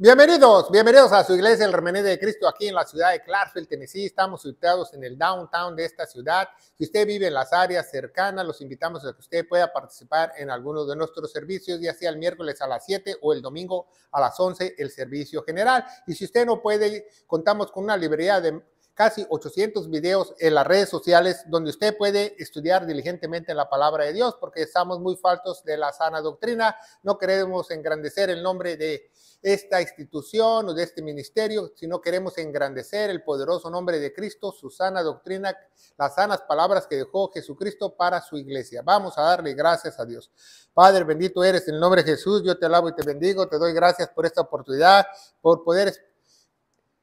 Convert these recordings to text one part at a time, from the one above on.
Bienvenidos a su iglesia, el Remanente de Cristo, aquí en la ciudad de Clarksville, Tennessee. Estamos situados en el downtown de esta ciudad. Si usted vive en las áreas cercanas, los invitamos a que usted pueda participar en algunos de nuestros servicios, ya sea el miércoles a las 7 o el domingo a las 11, el servicio general. Y si usted no puede, contamos con una librería de casi 800 videos en las redes sociales donde usted puede estudiar diligentemente la palabra de Dios, porque estamos muy faltos de la sana doctrina. No queremos engrandecer el nombre de esta institución o de este ministerio, sino queremos engrandecer el poderoso nombre de Cristo, su sana doctrina, las sanas palabras que dejó Jesucristo para su iglesia. Vamos a darle gracias a Dios. Padre, bendito eres en el nombre de Jesús. Yo te alabo y te bendigo. Te doy gracias por esta oportunidad, por poder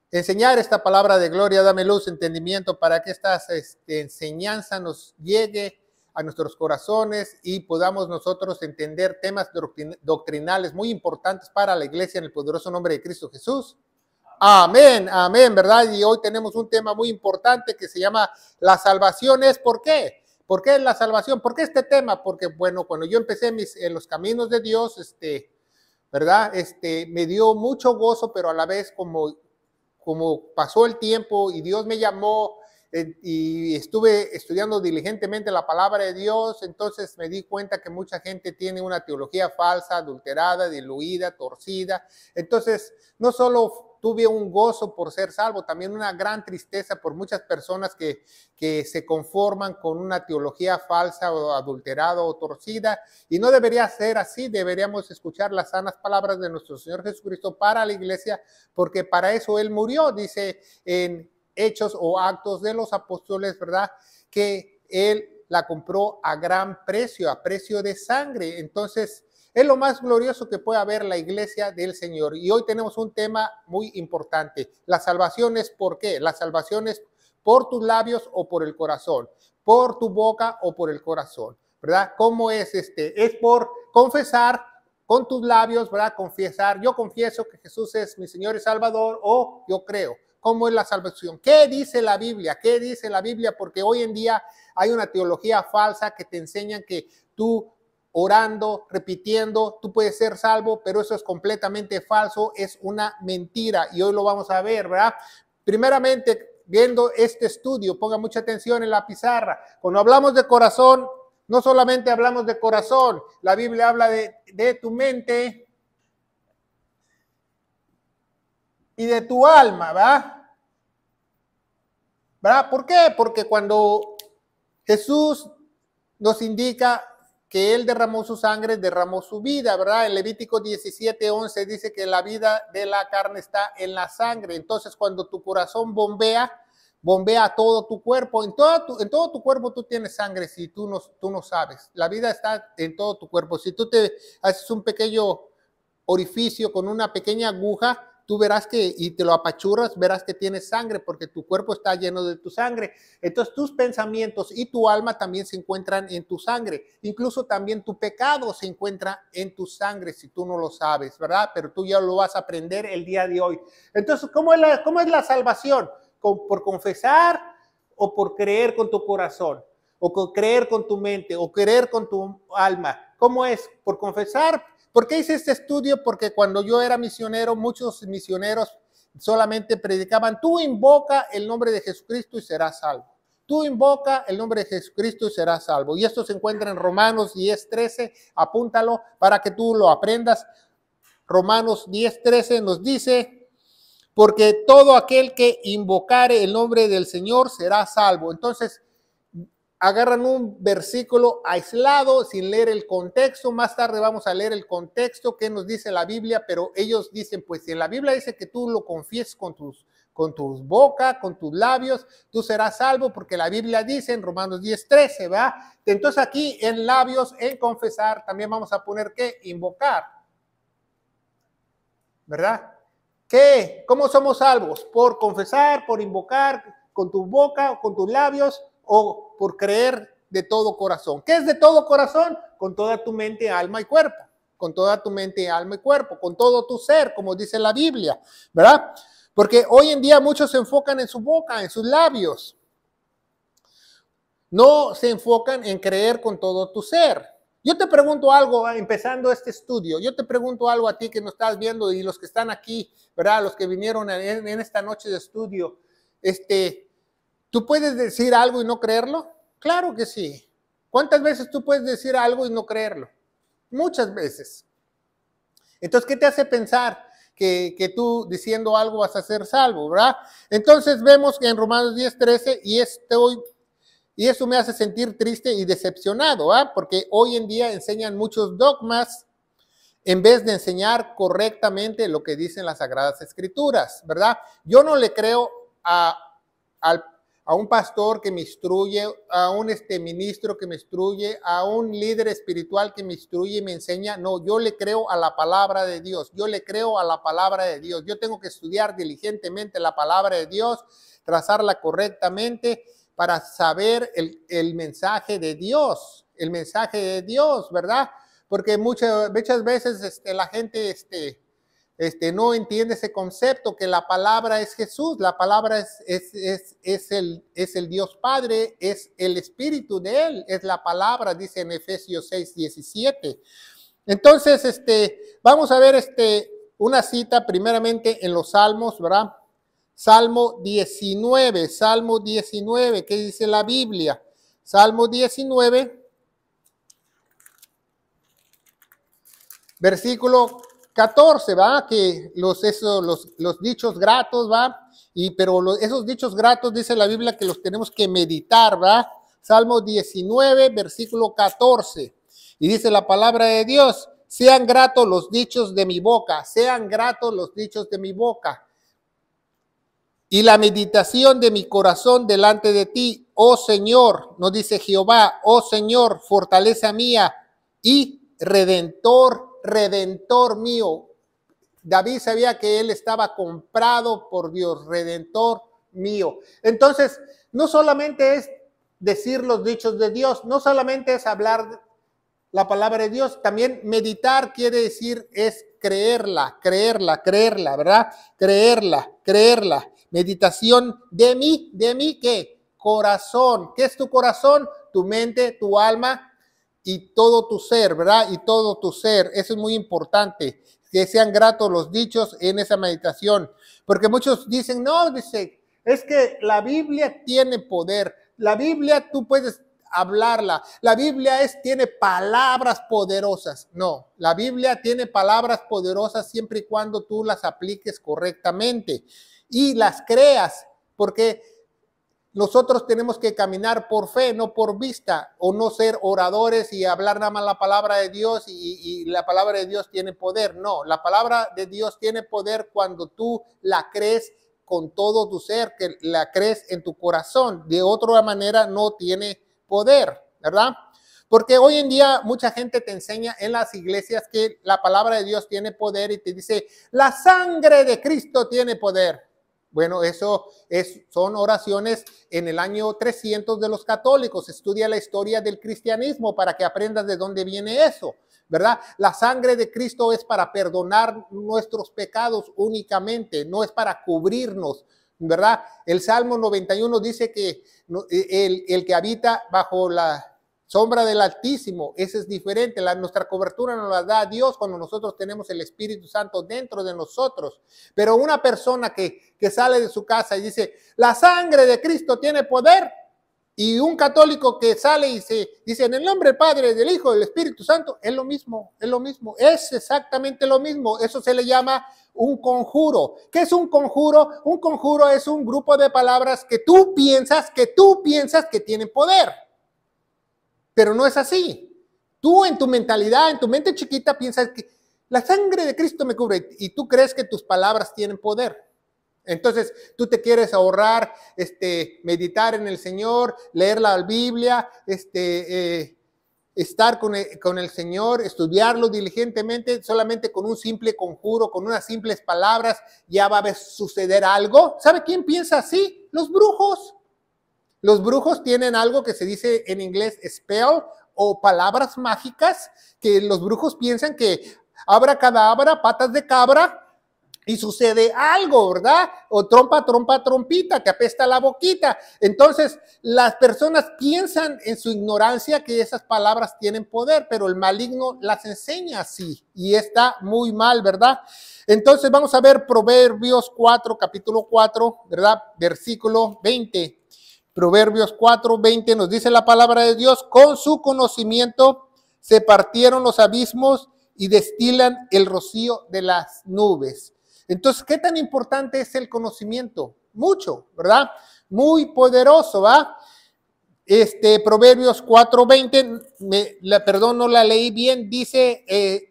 enseñar esta palabra de gloria. Dame luz, entendimiento para que esta enseñanza nos llegue a nuestros corazones y podamos nosotros entender temas doctrinales muy importantes para la iglesia en el poderoso nombre de Cristo Jesús. Amén, amén, ¿verdad? Y hoy tenemos un tema muy importante que se llama la salvación. ¿Por qué? ¿Por qué la salvación? ¿Por qué este tema? Porque, bueno, cuando yo empecé en los caminos de Dios, ¿verdad? Me dio mucho gozo, pero a la vez como pasó el tiempo y Dios me llamó y estuve estudiando diligentemente la palabra de Dios, entonces me di cuenta que mucha gente tiene una teología falsa, adulterada, diluida, torcida. Entonces, no solo tuve un gozo por ser salvo, también una gran tristeza por muchas personas que se conforman con una teología falsa o adulterada o torcida, y no debería ser así. Deberíamos escuchar las sanas palabras de nuestro Señor Jesucristo para la iglesia, porque para eso Él murió. Dice en Hechos o Actos de los Apóstoles, ¿verdad?, que Él la compró a gran precio, a precio de sangre. Entonces, es lo más glorioso que puede haber la iglesia del Señor. Y hoy tenemos un tema muy importante. La salvación es ¿por qué? La salvación es por tus labios o por el corazón, por tu boca o por el corazón, ¿verdad? ¿Cómo es Es por confesar con tus labios, ¿verdad? Confesar, yo confieso que Jesús es mi Señor y Salvador, o yo creo. ¿Cómo es la salvación? ¿Qué dice la Biblia? ¿Qué dice la Biblia? Porque hoy en día hay una teología falsa que te enseñan que tú orando, repitiendo, tú puedes ser salvo, pero eso es completamente falso, es una mentira, y hoy lo vamos a ver, ¿verdad? Primeramente, viendo este estudio, ponga mucha atención en la pizarra. Cuando hablamos de corazón, no solamente hablamos de corazón, la Biblia habla de tu mente y de tu alma, ¿verdad? ¿Por qué? Porque cuando Jesús nos indica que Él derramó su sangre, derramó su vida, ¿verdad? En Levítico 17:11 dice que la vida de la carne está en la sangre. Entonces, cuando tu corazón bombea todo tu cuerpo. En todo tu cuerpo tú tienes sangre, si tú no sabes. La vida está en todo tu cuerpo. Si tú te haces un pequeño orificio con una pequeña aguja, tú verás y te lo apachurras, verás que tienes sangre, porque tu cuerpo está lleno de tu sangre. Entonces tus pensamientos y tu alma también se encuentran en tu sangre. Incluso también tu pecado se encuentra en tu sangre, si tú no lo sabes, ¿verdad? Pero tú ya lo vas a aprender el día de hoy. Entonces, ¿cómo es la salvación? ¿Por confesar o por creer con tu corazón? ¿O creer con tu mente? ¿O creer con tu alma? ¿Cómo es? ¿Por confesar? ¿Por qué hice este estudio? Porque cuando yo era misionero, muchos misioneros solamente predicaban: tú invoca el nombre de Jesucristo y serás salvo. Tú invoca el nombre de Jesucristo y serás salvo. Y esto se encuentra en Romanos 10:13. Apúntalo para que tú lo aprendas. Romanos 10:13 nos dice: porque todo aquel que invocare el nombre del Señor será salvo. Entonces, agarran un versículo aislado sin leer el contexto. Más tarde vamos a leer el contexto que nos dice la Biblia, pero ellos dicen, pues si en la Biblia dice que tú lo confieses con tus boca, con tus labios, tú serás salvo, porque la Biblia dice en Romanos 10:13, ¿verdad? Entonces aquí en labios, en confesar, también vamos a poner que invocar, ¿verdad? ¿Qué? ¿Cómo somos salvos? ¿Por confesar, por invocar con tu boca o con tus labios, o por creer de todo corazón? ¿Qué es de todo corazón? Con toda tu mente, alma y cuerpo. Con toda tu mente, alma y cuerpo. Con todo tu ser, como dice la Biblia, ¿verdad? Porque hoy en día muchos se enfocan en su boca, en sus labios. No se enfocan en creer con todo tu ser. Yo te pregunto algo, empezando este estudio, yo te pregunto algo a ti que nos estás viendo y los que están aquí, ¿verdad? Los que vinieron en esta noche de estudio, ¿tú puedes decir algo y no creerlo? Claro que sí. ¿Cuántas veces tú puedes decir algo y no creerlo? Muchas veces. Entonces, ¿qué te hace pensar que tú diciendo algo vas a ser salvo, verdad? Entonces vemos que en Romanos 10:13, y eso me hace sentir triste y decepcionado, porque hoy en día enseñan muchos dogmas en vez de enseñar correctamente lo que dicen las Sagradas Escrituras, ¿verdad? Yo no le creo a un pastor que me instruye, a un ministro que me instruye, a un líder espiritual que me instruye y me enseña. No, yo le creo a la palabra de Dios. Yo le creo a la palabra de Dios. Yo tengo que estudiar diligentemente la palabra de Dios, trazarla correctamente para saber el mensaje de Dios, ¿verdad? Porque muchas veces la gente no entiende ese concepto, que la palabra es Jesús, la palabra es el Dios Padre, es el Espíritu de Él, es la palabra, dice en Efesios 6:17. Entonces, vamos a ver una cita primeramente en los Salmos, ¿verdad? Salmo 19, ¿qué dice la Biblia? Salmo 19, versículo 14, ¿va? Que los dichos gratos, ¿va? Pero esos dichos gratos, dice la Biblia, que los tenemos que meditar, ¿va? Salmo 19, versículo 14. Y dice la palabra de Dios: sean gratos los dichos de mi boca, sean gratos los dichos de mi boca. Y la meditación de mi corazón delante de ti, oh Señor, nos dice Jehová, oh Señor, fortaleza mía y redentor mío. David sabía que él estaba comprado por Dios, redentor mío. Entonces, no solamente es decir los dichos de Dios, no solamente es hablar la palabra de Dios, también meditar quiere decir es creerla, ¿verdad? Creerla. Meditación de mí, ¿qué? Corazón. ¿Qué es tu corazón? Tu mente, tu alma y todo tu ser, ¿verdad? Y todo tu ser. Eso es muy importante, que sean gratos los dichos en esa meditación. Porque muchos dicen, no, es que la Biblia tiene poder. La Biblia tú puedes hablarla. La Biblia tiene palabras poderosas. No, la Biblia tiene palabras poderosas siempre y cuando tú las apliques correctamente y las creas, porque nosotros tenemos que caminar por fe, no por vista, o no ser oradores y hablar nada más la palabra de Dios y la palabra de Dios tiene poder. No, la palabra de Dios tiene poder cuando tú la crees con todo tu ser, que la crees en tu corazón. De otra manera no tiene poder, ¿verdad? Porque hoy en día mucha gente te enseña en las iglesias que la palabra de Dios tiene poder y te dice, la sangre de Cristo tiene poder. Bueno, eso son oraciones en el año 300 de los católicos. Estudia la historia del cristianismo para que aprendas de dónde viene eso, ¿verdad? La sangre de Cristo es para perdonar nuestros pecados únicamente, no es para cubrirnos, ¿verdad? El Salmo 91 dice que el que habita bajo la sombra del Altísimo, ese es diferente. Nuestra cobertura nos la da Dios cuando nosotros tenemos el Espíritu Santo dentro de nosotros. Pero una persona que sale de su casa y dice, la sangre de Cristo tiene poder, y un católico que sale y dice, en el nombre del Padre, del Hijo, del Espíritu Santo, es lo mismo, es exactamente lo mismo. Eso se le llama un conjuro. ¿Qué es un conjuro? Un conjuro es un grupo de palabras que tú piensas que tienen poder. Pero no es así. Tú en tu mentalidad, en tu mente chiquita, piensas que la sangre de Cristo me cubre y tú crees que tus palabras tienen poder. Entonces, tú te quieres ahorrar, meditar en el Señor, leer la Biblia, estar con el Señor, estudiarlo diligentemente, solamente con un simple conjuro, con unas simples palabras, ya va a suceder algo. ¿Sabe quién piensa así? Los brujos. Los brujos tienen algo que se dice en inglés spell o palabras mágicas, que los brujos piensan que abracadabra, patas de cabra, y sucede algo, ¿verdad? O trompa, trompa, trompita, que apesta la boquita. Entonces, las personas piensan en su ignorancia que esas palabras tienen poder, pero el maligno las enseña así y está muy mal, ¿verdad? Entonces, vamos a ver Proverbios 4, capítulo 4, ¿verdad? Versículo 20. Proverbios 4, 20 nos dice la palabra de Dios: con su conocimiento se partieron los abismos y destilan el rocío de las nubes. Entonces, ¿qué tan importante es el conocimiento? Mucho, ¿verdad? Muy poderoso, ¿va? Proverbios 4:20, perdón, no la leí bien, dice,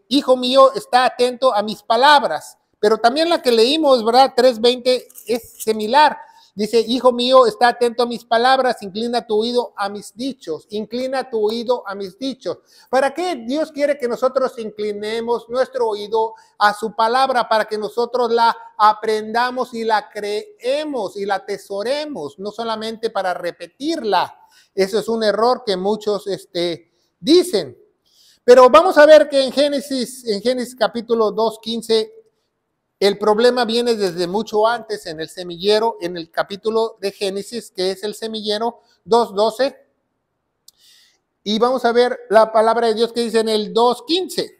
hijo mío, está atento a mis palabras. Pero también la que leímos, ¿verdad? 3:20 es similar. Dice, hijo mío, está atento a mis palabras, inclina tu oído a mis dichos, inclina tu oído a mis dichos. ¿Para qué Dios quiere que nosotros inclinemos nuestro oído a su palabra? Para que nosotros la aprendamos y la creemos y la atesoremos, no solamente para repetirla. Eso es un error que muchos dicen. Pero vamos a ver que en Génesis capítulo 2:15, el problema viene desde mucho antes en el semillero, en el capítulo de Génesis, que es el semillero 2:12. Y vamos a ver la palabra de Dios que dice en el 2:15.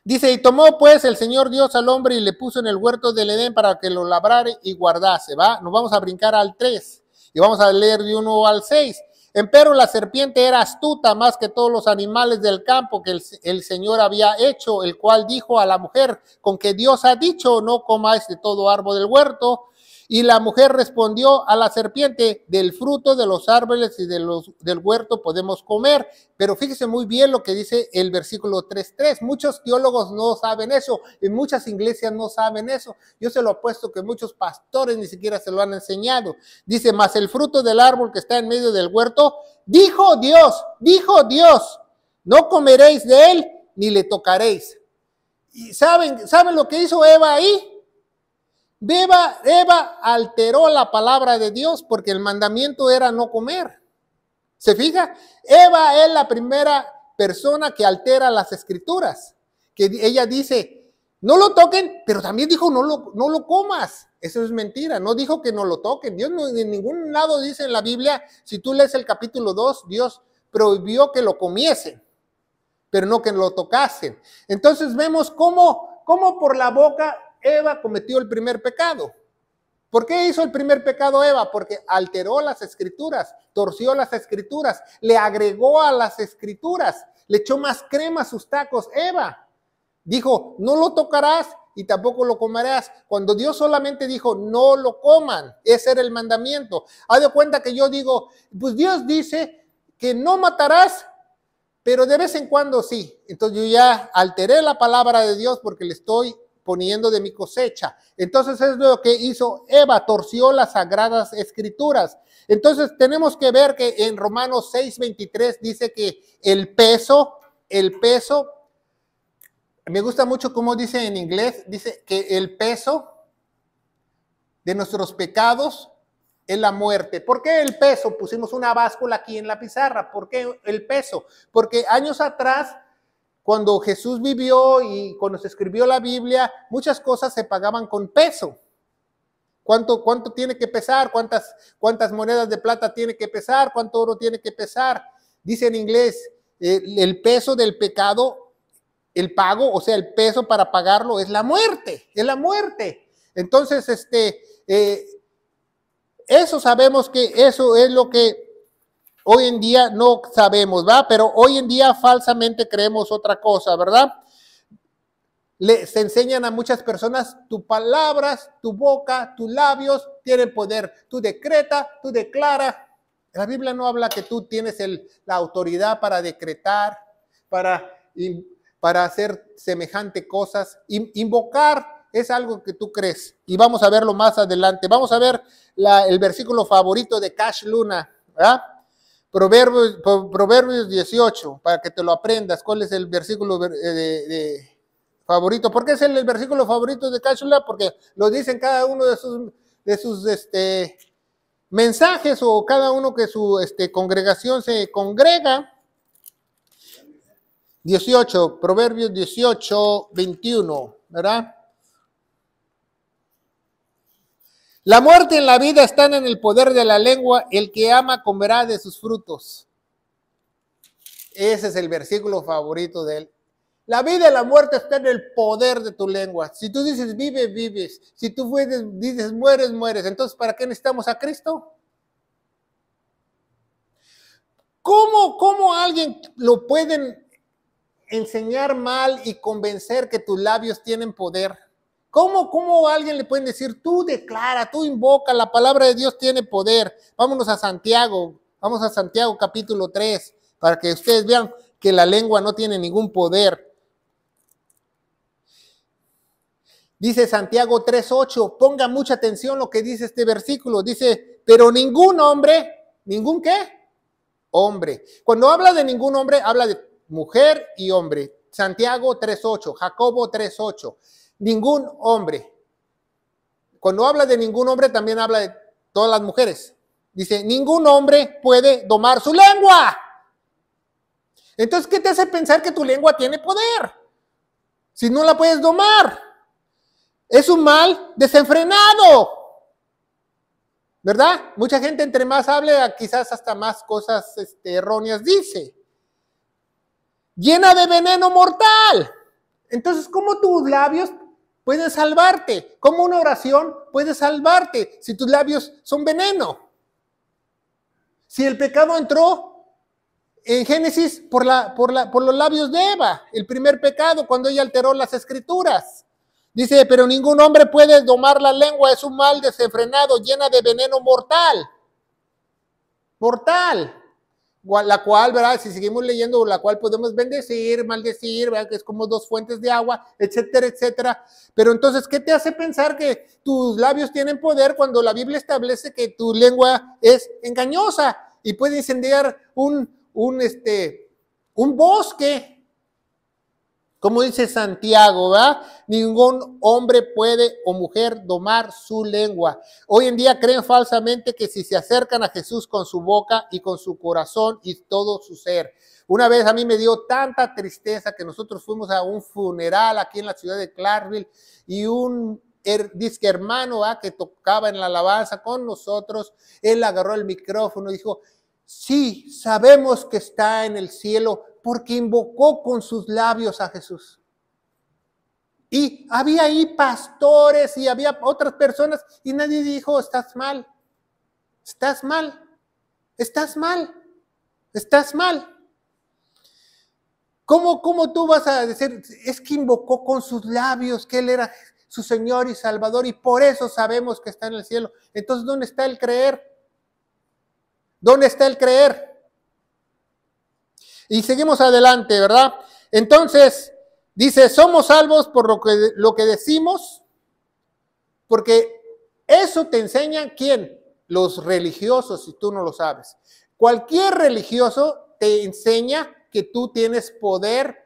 Dice, y tomó pues el Señor Dios al hombre y le puso en el huerto del Edén para que lo labrare y guardase, ¿va? Nos vamos a brincar al 3 y vamos a leer de 1 al 6. Empero la serpiente era astuta más que todos los animales del campo que el Señor había hecho, el cual dijo a la mujer, con que Dios ha dicho, no comáis de todo árbol del huerto. Y la mujer respondió a la serpiente, del fruto de los árboles y del huerto podemos comer. Pero fíjese muy bien lo que dice el versículo 3:3. Muchos teólogos no saben eso, y muchas iglesias no saben eso. Yo se lo apuesto que muchos pastores ni siquiera se lo han enseñado. Dice, mas el fruto del árbol que está en medio del huerto, dijo Dios, no comeréis de él, ni le tocaréis. ¿Y saben lo que hizo Eva ahí? Eva alteró la palabra de Dios porque el mandamiento era no comer. ¿Se fija? Eva es la primera persona que altera las escrituras. Que ella dice, no lo toquen, pero también dijo, no lo comas. Eso es mentira, no dijo que no lo toquen. Dios no, en ningún lado dice en la Biblia, si tú lees el capítulo 2, Dios prohibió que lo comiesen, pero no que lo tocasen. Entonces vemos cómo por la boca Eva cometió el primer pecado. ¿Por qué hizo el primer pecado Eva? Porque alteró las escrituras, torció las escrituras, le agregó a las escrituras, le echó más crema a sus tacos. Eva dijo, no lo tocarás y tampoco lo comerás, cuando Dios solamente dijo, no lo coman. Ese era el mandamiento. Haz de cuenta que yo digo, pues Dios dice que no matarás, pero de vez en cuando sí. Entonces yo ya alteré la palabra de Dios porque le estoy poniendo de mi cosecha. Entonces es lo que hizo Eva, torció las sagradas escrituras. Entonces tenemos que ver que en Romanos 6:23 dice que el peso, me gusta mucho cómo dice en inglés, dice que el peso de nuestros pecados es la muerte. ¿Por qué el peso? Pusimos una báscula aquí en la pizarra. ¿Por qué el peso? Porque años atrás, cuando Jesús vivió y cuando se escribió la Biblia, muchas cosas se pagaban con peso. ¿Cuánto tiene que pesar? ¿Cuántas monedas de plata tiene que pesar? ¿Cuánto oro tiene que pesar? Dice en inglés, el peso del pecado, el pago, o sea, el peso para pagarlo es la muerte, Entonces, eso sabemos que eso es lo que hoy en día no sabemos, ¿va? Pero hoy en día falsamente creemos otra cosa, ¿verdad? Se enseñan a muchas personas, tus palabras, tu boca, tus labios tienen poder. Tú decreta, tú declara. La Biblia no habla que tú tienes la autoridad para decretar, para hacer semejante cosas. Invocar es algo que tú crees. Y vamos a verlo más adelante. Vamos a ver el versículo favorito de Cash Luna, ¿verdad? Proverbios 18, para que te lo aprendas. ¿Cuál es el versículo favorito? ¿Por qué es el versículo favorito de Cáchula? Porque lo dicen cada uno de sus mensajes, o cada uno que su congregación se congrega. 18, Proverbios 18, 21, ¿verdad? La muerte y la vida están en el poder de la lengua. El que ama comerá de sus frutos. Ese es el versículo favorito de él. La vida y la muerte están en el poder de tu lengua. Si tú dices vive, vives. Si tú dices mueres, mueres. Entonces, ¿para qué necesitamos a Cristo? ¿Cómo alguien lo pueden enseñar mal y convencer que tus labios tienen poder? ¿Cómo a alguien le pueden decir, tú declara, tú invoca, la palabra de Dios tiene poder? Vámonos a Santiago, vamos a Santiago capítulo 3, para que ustedes vean que la lengua no tiene ningún poder. Dice Santiago 3:8, ponga mucha atención lo que dice este versículo. Dice, pero ningún hombre, ¿ningún qué? Hombre. Cuando habla de ningún hombre, habla de mujer y hombre. Santiago 3:8, Jacobo 3:8. Ningún hombre. Cuando habla de ningún hombre, también habla de todas las mujeres. Dice, ningún hombre puede domar su lengua. Entonces, ¿qué te hace pensar que tu lengua tiene poder? Si no la puedes domar. Es un mal desenfrenado. ¿Verdad? Mucha gente entre más hable, quizás hasta más cosas erróneas dice. Llena de veneno mortal. Entonces, ¿cómo tus labios pueden salvarte? ¿Cómo una oración puede salvarte si tus labios son veneno? Si el pecado entró en Génesis por los labios de Eva, el primer pecado, cuando ella alteró las escrituras. Dice, pero ningún hombre puede domar la lengua, es un mal desenfrenado, llena de veneno mortal. Mortal. La cual, ¿verdad? Si seguimos leyendo, la cual podemos bendecir, maldecir, ¿verdad? Que es como dos fuentes de agua, etcétera, etcétera. Pero entonces, ¿qué te hace pensar que tus labios tienen poder cuando la Biblia establece que tu lengua es engañosa y puede incendiar un bosque? Como dice Santiago, ¿verdad? Ningún hombre puede o mujer domar su lengua. Hoy en día creen falsamente que si se acercan a Jesús con su boca y con su corazón y todo su ser. Una vez a mí me dio tanta tristeza que nosotros fuimos a un funeral aquí en la ciudad de Clarksville y un disque hermano que tocaba en la alabanza con nosotros, él agarró el micrófono y dijo, sí, sabemos que está en el cielo, porque invocó con sus labios a Jesús. Y había ahí pastores y había otras personas y nadie dijo, estás mal, estás mal, estás mal, estás mal. ¿Cómo tú vas a decir, es que invocó con sus labios que Él era su Señor y Salvador y por eso sabemos que está en el cielo? Entonces, ¿dónde está el creer? ¿Dónde está el creer? Y seguimos adelante, ¿verdad? Entonces, dice, somos salvos por lo que decimos, porque eso te enseña, ¿quién? Los religiosos, si tú no lo sabes. Cualquier religioso te enseña que tú tienes poder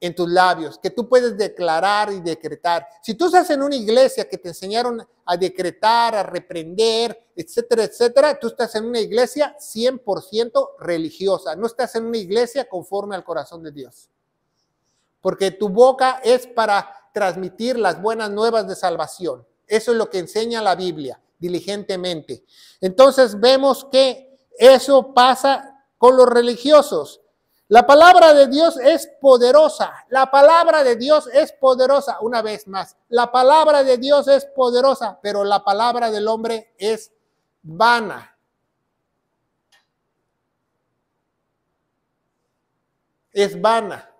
en tus labios, que tú puedes declarar y decretar. Si tú estás en una iglesia que te enseñaron a decretar, a reprender, etcétera, etcétera, tú estás en una iglesia 100% religiosa, no estás en una iglesia conforme al corazón de Dios. Porque tu boca es para transmitir las buenas nuevas de salvación. Eso es lo que enseña la Biblia, diligentemente. Entonces vemos que eso pasa con los religiosos. La palabra de Dios es poderosa. La palabra de Dios es poderosa. Una vez más, la palabra de Dios es poderosa, pero la palabra del hombre es vana. Es vana.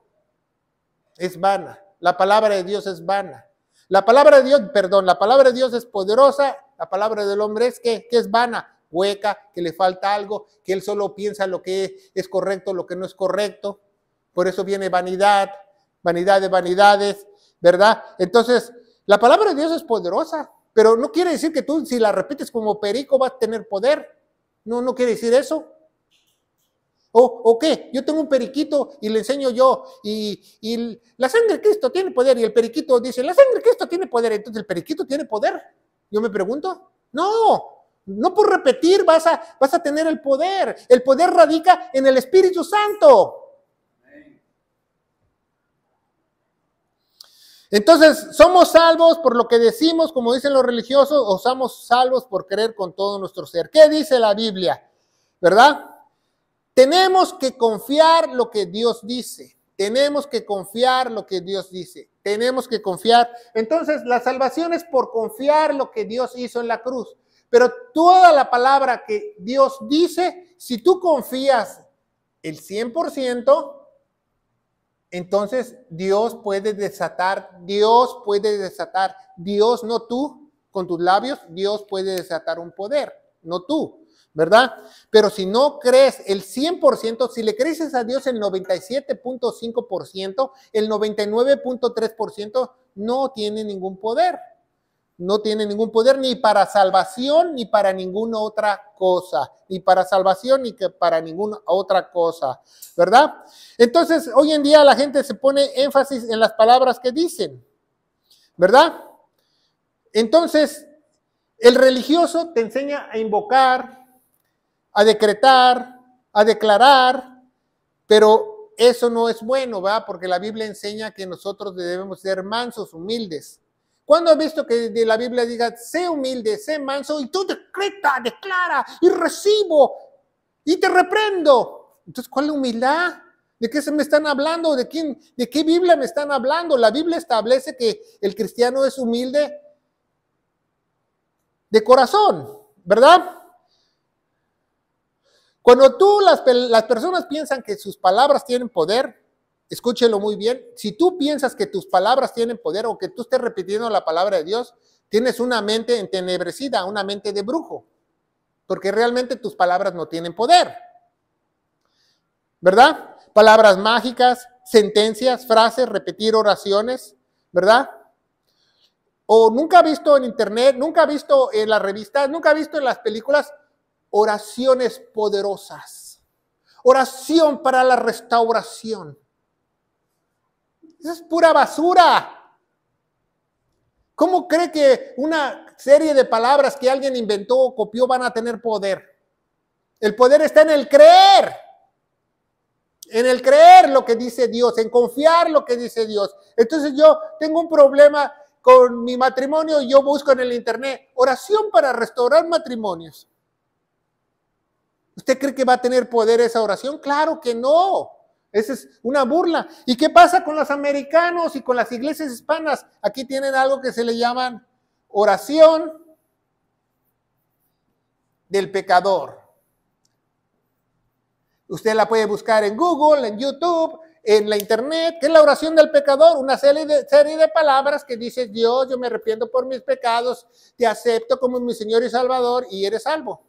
Es vana. La palabra de Dios es vana. La palabra de Dios es poderosa. La palabra del hombre es que es vana. Hueca, que le falta algo, que él solo piensa lo que es correcto, lo que no es correcto. Por eso viene vanidad, vanidad de vanidades, ¿verdad? Entonces, la palabra de Dios es poderosa, pero no quiere decir que tú, si la repites como perico, vas a tener poder. No quiere decir eso. ¿O qué? Yo tengo un periquito y le enseño yo, y la sangre de Cristo tiene poder, y el periquito dice, la sangre de Cristo tiene poder, entonces el periquito tiene poder. Yo me pregunto, no por repetir vas a tener el poder. El poder radica en el Espíritu Santo. Entonces, ¿somos salvos por lo que decimos, como dicen los religiosos, o somos salvos por creer con todo nuestro ser? ¿Qué dice la Biblia? ¿Verdad? Tenemos que confiar lo que Dios dice. Tenemos que confiar lo que Dios dice. Tenemos que confiar. Entonces, la salvación es por confiar lo que Dios hizo en la cruz. Pero toda la palabra que Dios dice, si tú confías el 100%, entonces Dios puede desatar, Dios no tú, con tus labios, Dios puede desatar un poder, no tú, ¿verdad? Pero si no crees el 100%, si le crees a Dios el 97.5%, el 99.3% no tiene ningún poder. No tiene ningún poder ni para salvación ni para ninguna otra cosa, ni para salvación ni para ninguna otra cosa, ¿verdad? Entonces, hoy en día la gente se pone énfasis en las palabras que dicen, ¿verdad? Entonces, el religioso te enseña a invocar, a decretar, a declarar, pero eso no es bueno, ¿verdad? Porque la Biblia enseña que nosotros debemos ser mansos, humildes. ¿Cuándo has visto que de la Biblia diga, sé humilde, sé manso, y tú decreta, declara, y recibo, y te reprendo? Entonces, ¿cuál es la humildad? ¿De qué se me están hablando? ¿De qué Biblia me están hablando? La Biblia establece que el cristiano es humilde de corazón, ¿verdad? Cuando las personas piensan que sus palabras tienen poder, escúchelo muy bien, si tú piensas que tus palabras tienen poder o que tú estés repitiendo la palabra de Dios, tienes una mente entenebrecida, una mente de brujo, porque realmente tus palabras no tienen poder, ¿verdad? Palabras mágicas, sentencias, frases, repetir oraciones, ¿verdad? O nunca ha visto en internet, nunca ha visto en las revistas, nunca ha visto en las películas oraciones poderosas, oración para la restauración. Eso es pura basura. ¿Cómo cree que una serie de palabras que alguien inventó o copió van a tener poder? El poder está en el creer lo que dice Dios, en confiar lo que dice Dios. Entonces yo tengo un problema con mi matrimonio y yo busco en el internet oración para restaurar matrimonios. ¿Usted cree que va a tener poder esa oración? Claro que no. Esa es una burla. ¿Y qué pasa con los americanos y con las iglesias hispanas? Aquí tienen algo que se le llaman oración del pecador. Usted la puede buscar en Google, en YouTube, en la internet. ¿Qué es la oración del pecador? Una serie de palabras que dice: Dios, yo me arrepiento por mis pecados, te acepto como mi Señor y Salvador y eres salvo.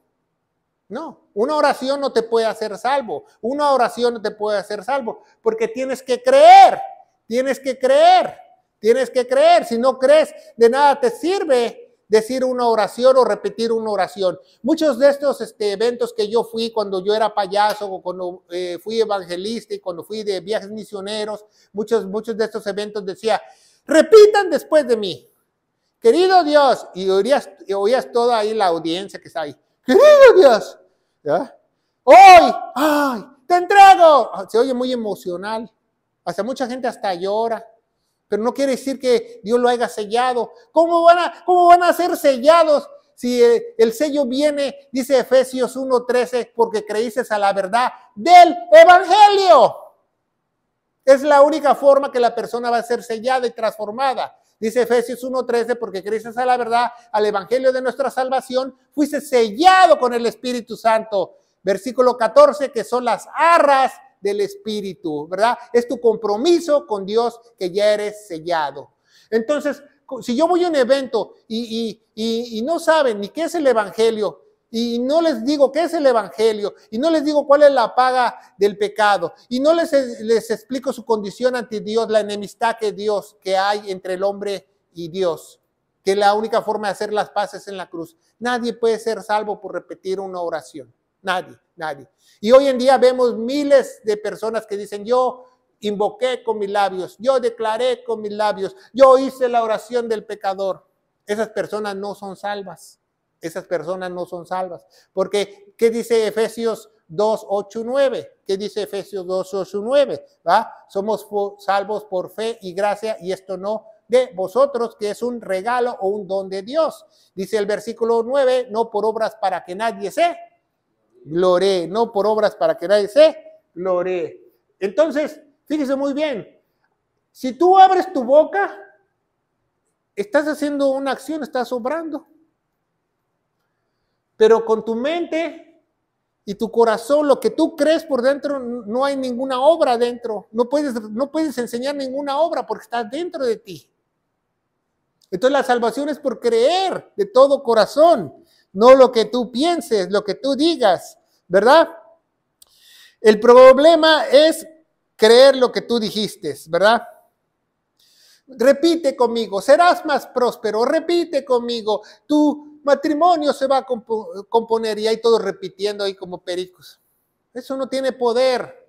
No, una oración no te puede hacer salvo. Una oración no te puede hacer salvo porque tienes que creer, tienes que creer, tienes que creer. Si no crees, de nada te sirve decir una oración o repetir una oración. Muchos de estos eventos que yo fui cuando yo era payaso o cuando fui evangelista y cuando fui de viajes misioneros, muchos de estos eventos decía: repitan después de mí, querido Dios, y oías toda ahí la audiencia que está ahí. Querido Dios, ¿ya? Hoy, ay, te entrego. Se oye muy emocional. Hasta mucha gente hasta llora. Pero no quiere decir que Dios lo haya sellado. ¿Cómo van a ser sellados si el sello viene, dice Efesios 1:13, porque creíste a la verdad del evangelio? Es la única forma que la persona va a ser sellada y transformada. Dice Efesios 1:13, porque creíste a la verdad, al evangelio de nuestra salvación, fuiste sellado con el Espíritu Santo. Versículo 14, que son las arras del Espíritu, ¿verdad? Es tu compromiso con Dios que ya eres sellado. Entonces, si yo voy a un evento y no saben ni qué es el evangelio, y no les digo qué es el evangelio, y no les digo cuál es la paga del pecado, y no les explico su condición ante Dios, la enemistad que hay entre el hombre y Dios, que la única forma de hacer las paces en la cruz. Nadie puede ser salvo por repetir una oración. Nadie. Y hoy en día vemos miles de personas que dicen: yo invoqué con mis labios, yo declaré con mis labios, yo hice la oración del pecador. Esas personas no son salvas. Esas personas no son salvas. Porque, ¿qué dice Efesios 2:8-9? ¿Qué dice Efesios 2:8-9? ¿Va? Somos salvos por fe y gracia, y esto no de vosotros, que es un regalo o un don de Dios. Dice el versículo 9, no por obras para que nadie se gloree, no por obras para que nadie se gloree. Entonces, fíjese muy bien, si tú abres tu boca, estás haciendo una acción, estás obrando. Pero con tu mente y tu corazón, lo que tú crees por dentro, no hay ninguna obra dentro. No puedes enseñar ninguna obra porque está dentro de ti. Entonces la salvación es por creer de todo corazón, no lo que tú pienses, lo que tú digas, ¿verdad? El problema es creer lo que tú dijiste, ¿verdad? Repite conmigo, serás más próspero, repite conmigo, tu matrimonio se va a componer, y hay todos repitiendo ahí como pericos. Eso no tiene poder.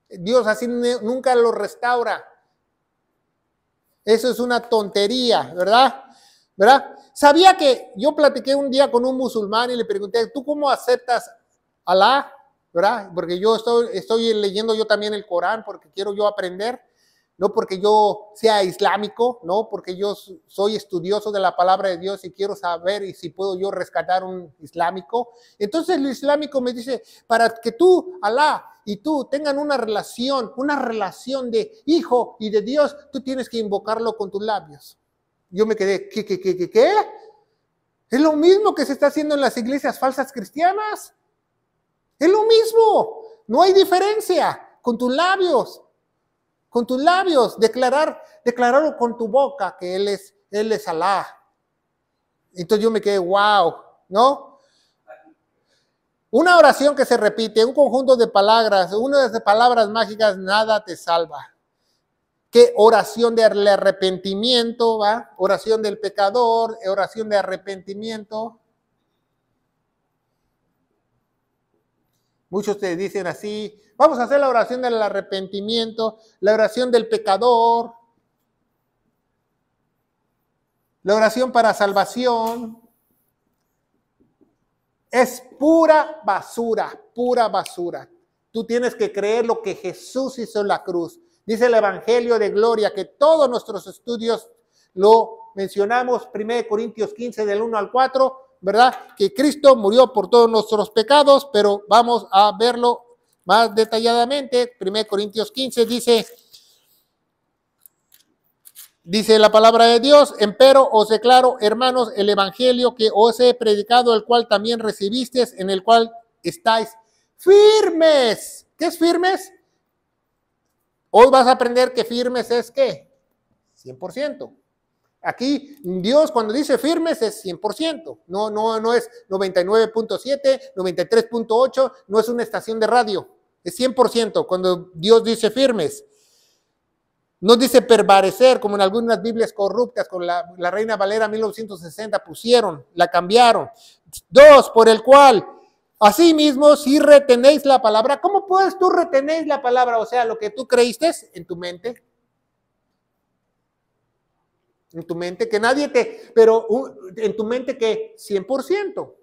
Dios así nunca lo restaura. Eso es una tontería, ¿verdad? Sabía que yo platiqué un día con un musulmán y le pregunté, ¿tú cómo aceptas a Alá? ¿Verdad? Porque yo estoy leyendo yo también el Corán porque quiero yo aprender. No porque yo sea islámico, no porque yo soy estudioso de la palabra de Dios y quiero saber y si puedo yo rescatar un islámico. Entonces el islámico me dice, para que tú, Alá y tú tengan una relación de hijo y de Dios, tú tienes que invocarlo con tus labios. Yo me quedé, ¿qué? Es lo mismo que se está haciendo en las iglesias falsas cristianas. Es lo mismo, no hay diferencia, con tus labios. Con tus labios, declararlo con tu boca que Él es Alá. Entonces yo me quedé, wow, ¿no? Una oración que se repite, un conjunto de palabras, una de palabras mágicas, nada te salva. ¿Qué oración del arrepentimiento, va? Oración del pecador, oración de arrepentimiento. Muchos te dicen así, vamos a hacer la oración del arrepentimiento, la oración del pecador, la oración para salvación. Es pura basura, pura basura. Tú tienes que creer lo que Jesús hizo en la cruz. Dice el Evangelio de Gloria, que todos nuestros estudios lo mencionamos, 1 Corintios 15 del 1 al 4, ¿verdad? Que Cristo murió por todos nuestros pecados, pero vamos a verlo más detalladamente. 1 Corintios 15 dice la palabra de Dios, empero os declaro, hermanos, el evangelio que os he predicado, el cual también recibisteis, en el cual estáis firmes. ¿Qué es firmes? Hoy vas a aprender que firmes es ¿qué? 100%. Aquí Dios cuando dice firmes es 100%, no es 99.7, 93.8, no es una estación de radio, es 100% cuando Dios dice firmes. No dice permanecer, como en algunas Biblias corruptas, con la Reina Valera 1960 pusieron, la cambiaron. 2, por el cual, asimismo, si retenéis la palabra. ¿Cómo puedes tú retener la palabra? O sea, lo que tú creíste en tu mente. En tu mente, que nadie pero en tu mente que 100%.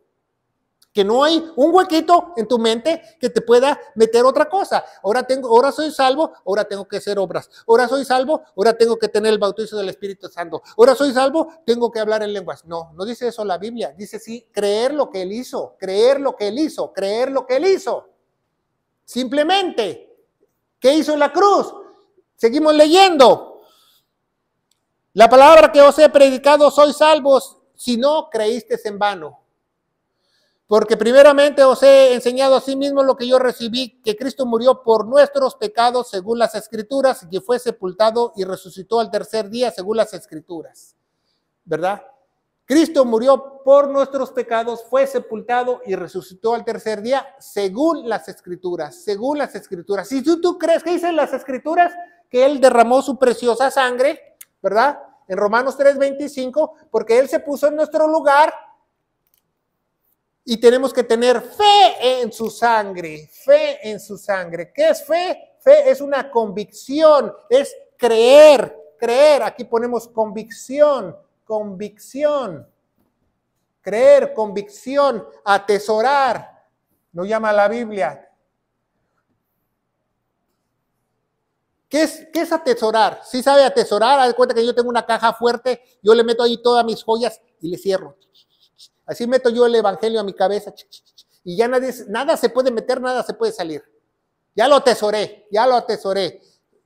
Que no hay un huequito en tu mente que te pueda meter otra cosa. Ahora soy salvo, ahora tengo que hacer obras. Ahora soy salvo, ahora tengo que tener el bautizo del Espíritu Santo. Ahora soy salvo, tengo que hablar en lenguas. No dice eso la Biblia. Dice sí, creer lo que Él hizo, creer lo que Él hizo, creer lo que Él hizo. Simplemente, ¿qué hizo en la cruz? Seguimos leyendo. La palabra que os he predicado, sois salvos, si no creísteis en vano. Porque primeramente os he enseñado a sí mismo lo que yo recibí, que Cristo murió por nuestros pecados según las Escrituras, y que fue sepultado y resucitó al tercer día según las Escrituras. ¿Verdad? Cristo murió por nuestros pecados, fue sepultado y resucitó al tercer día según las Escrituras, según las Escrituras. Si tú crees que dicen las Escrituras que Él derramó su preciosa sangre, ¿verdad? En Romanos 3:25, porque Él se puso en nuestro lugar. Y tenemos que tener fe en su sangre, fe en su sangre. ¿Qué es fe? Fe es una convicción, es creer. Aquí ponemos convicción. Creer, convicción, atesorar. No llama la Biblia. qué es atesorar? ¿Sí sabe atesorar? Haz de cuenta que yo tengo una caja fuerte, yo le meto ahí todas mis joyas y le cierro. Así meto yo el evangelio a mi cabeza y ya nada se puede meter, nada se puede salir. Ya lo atesoré,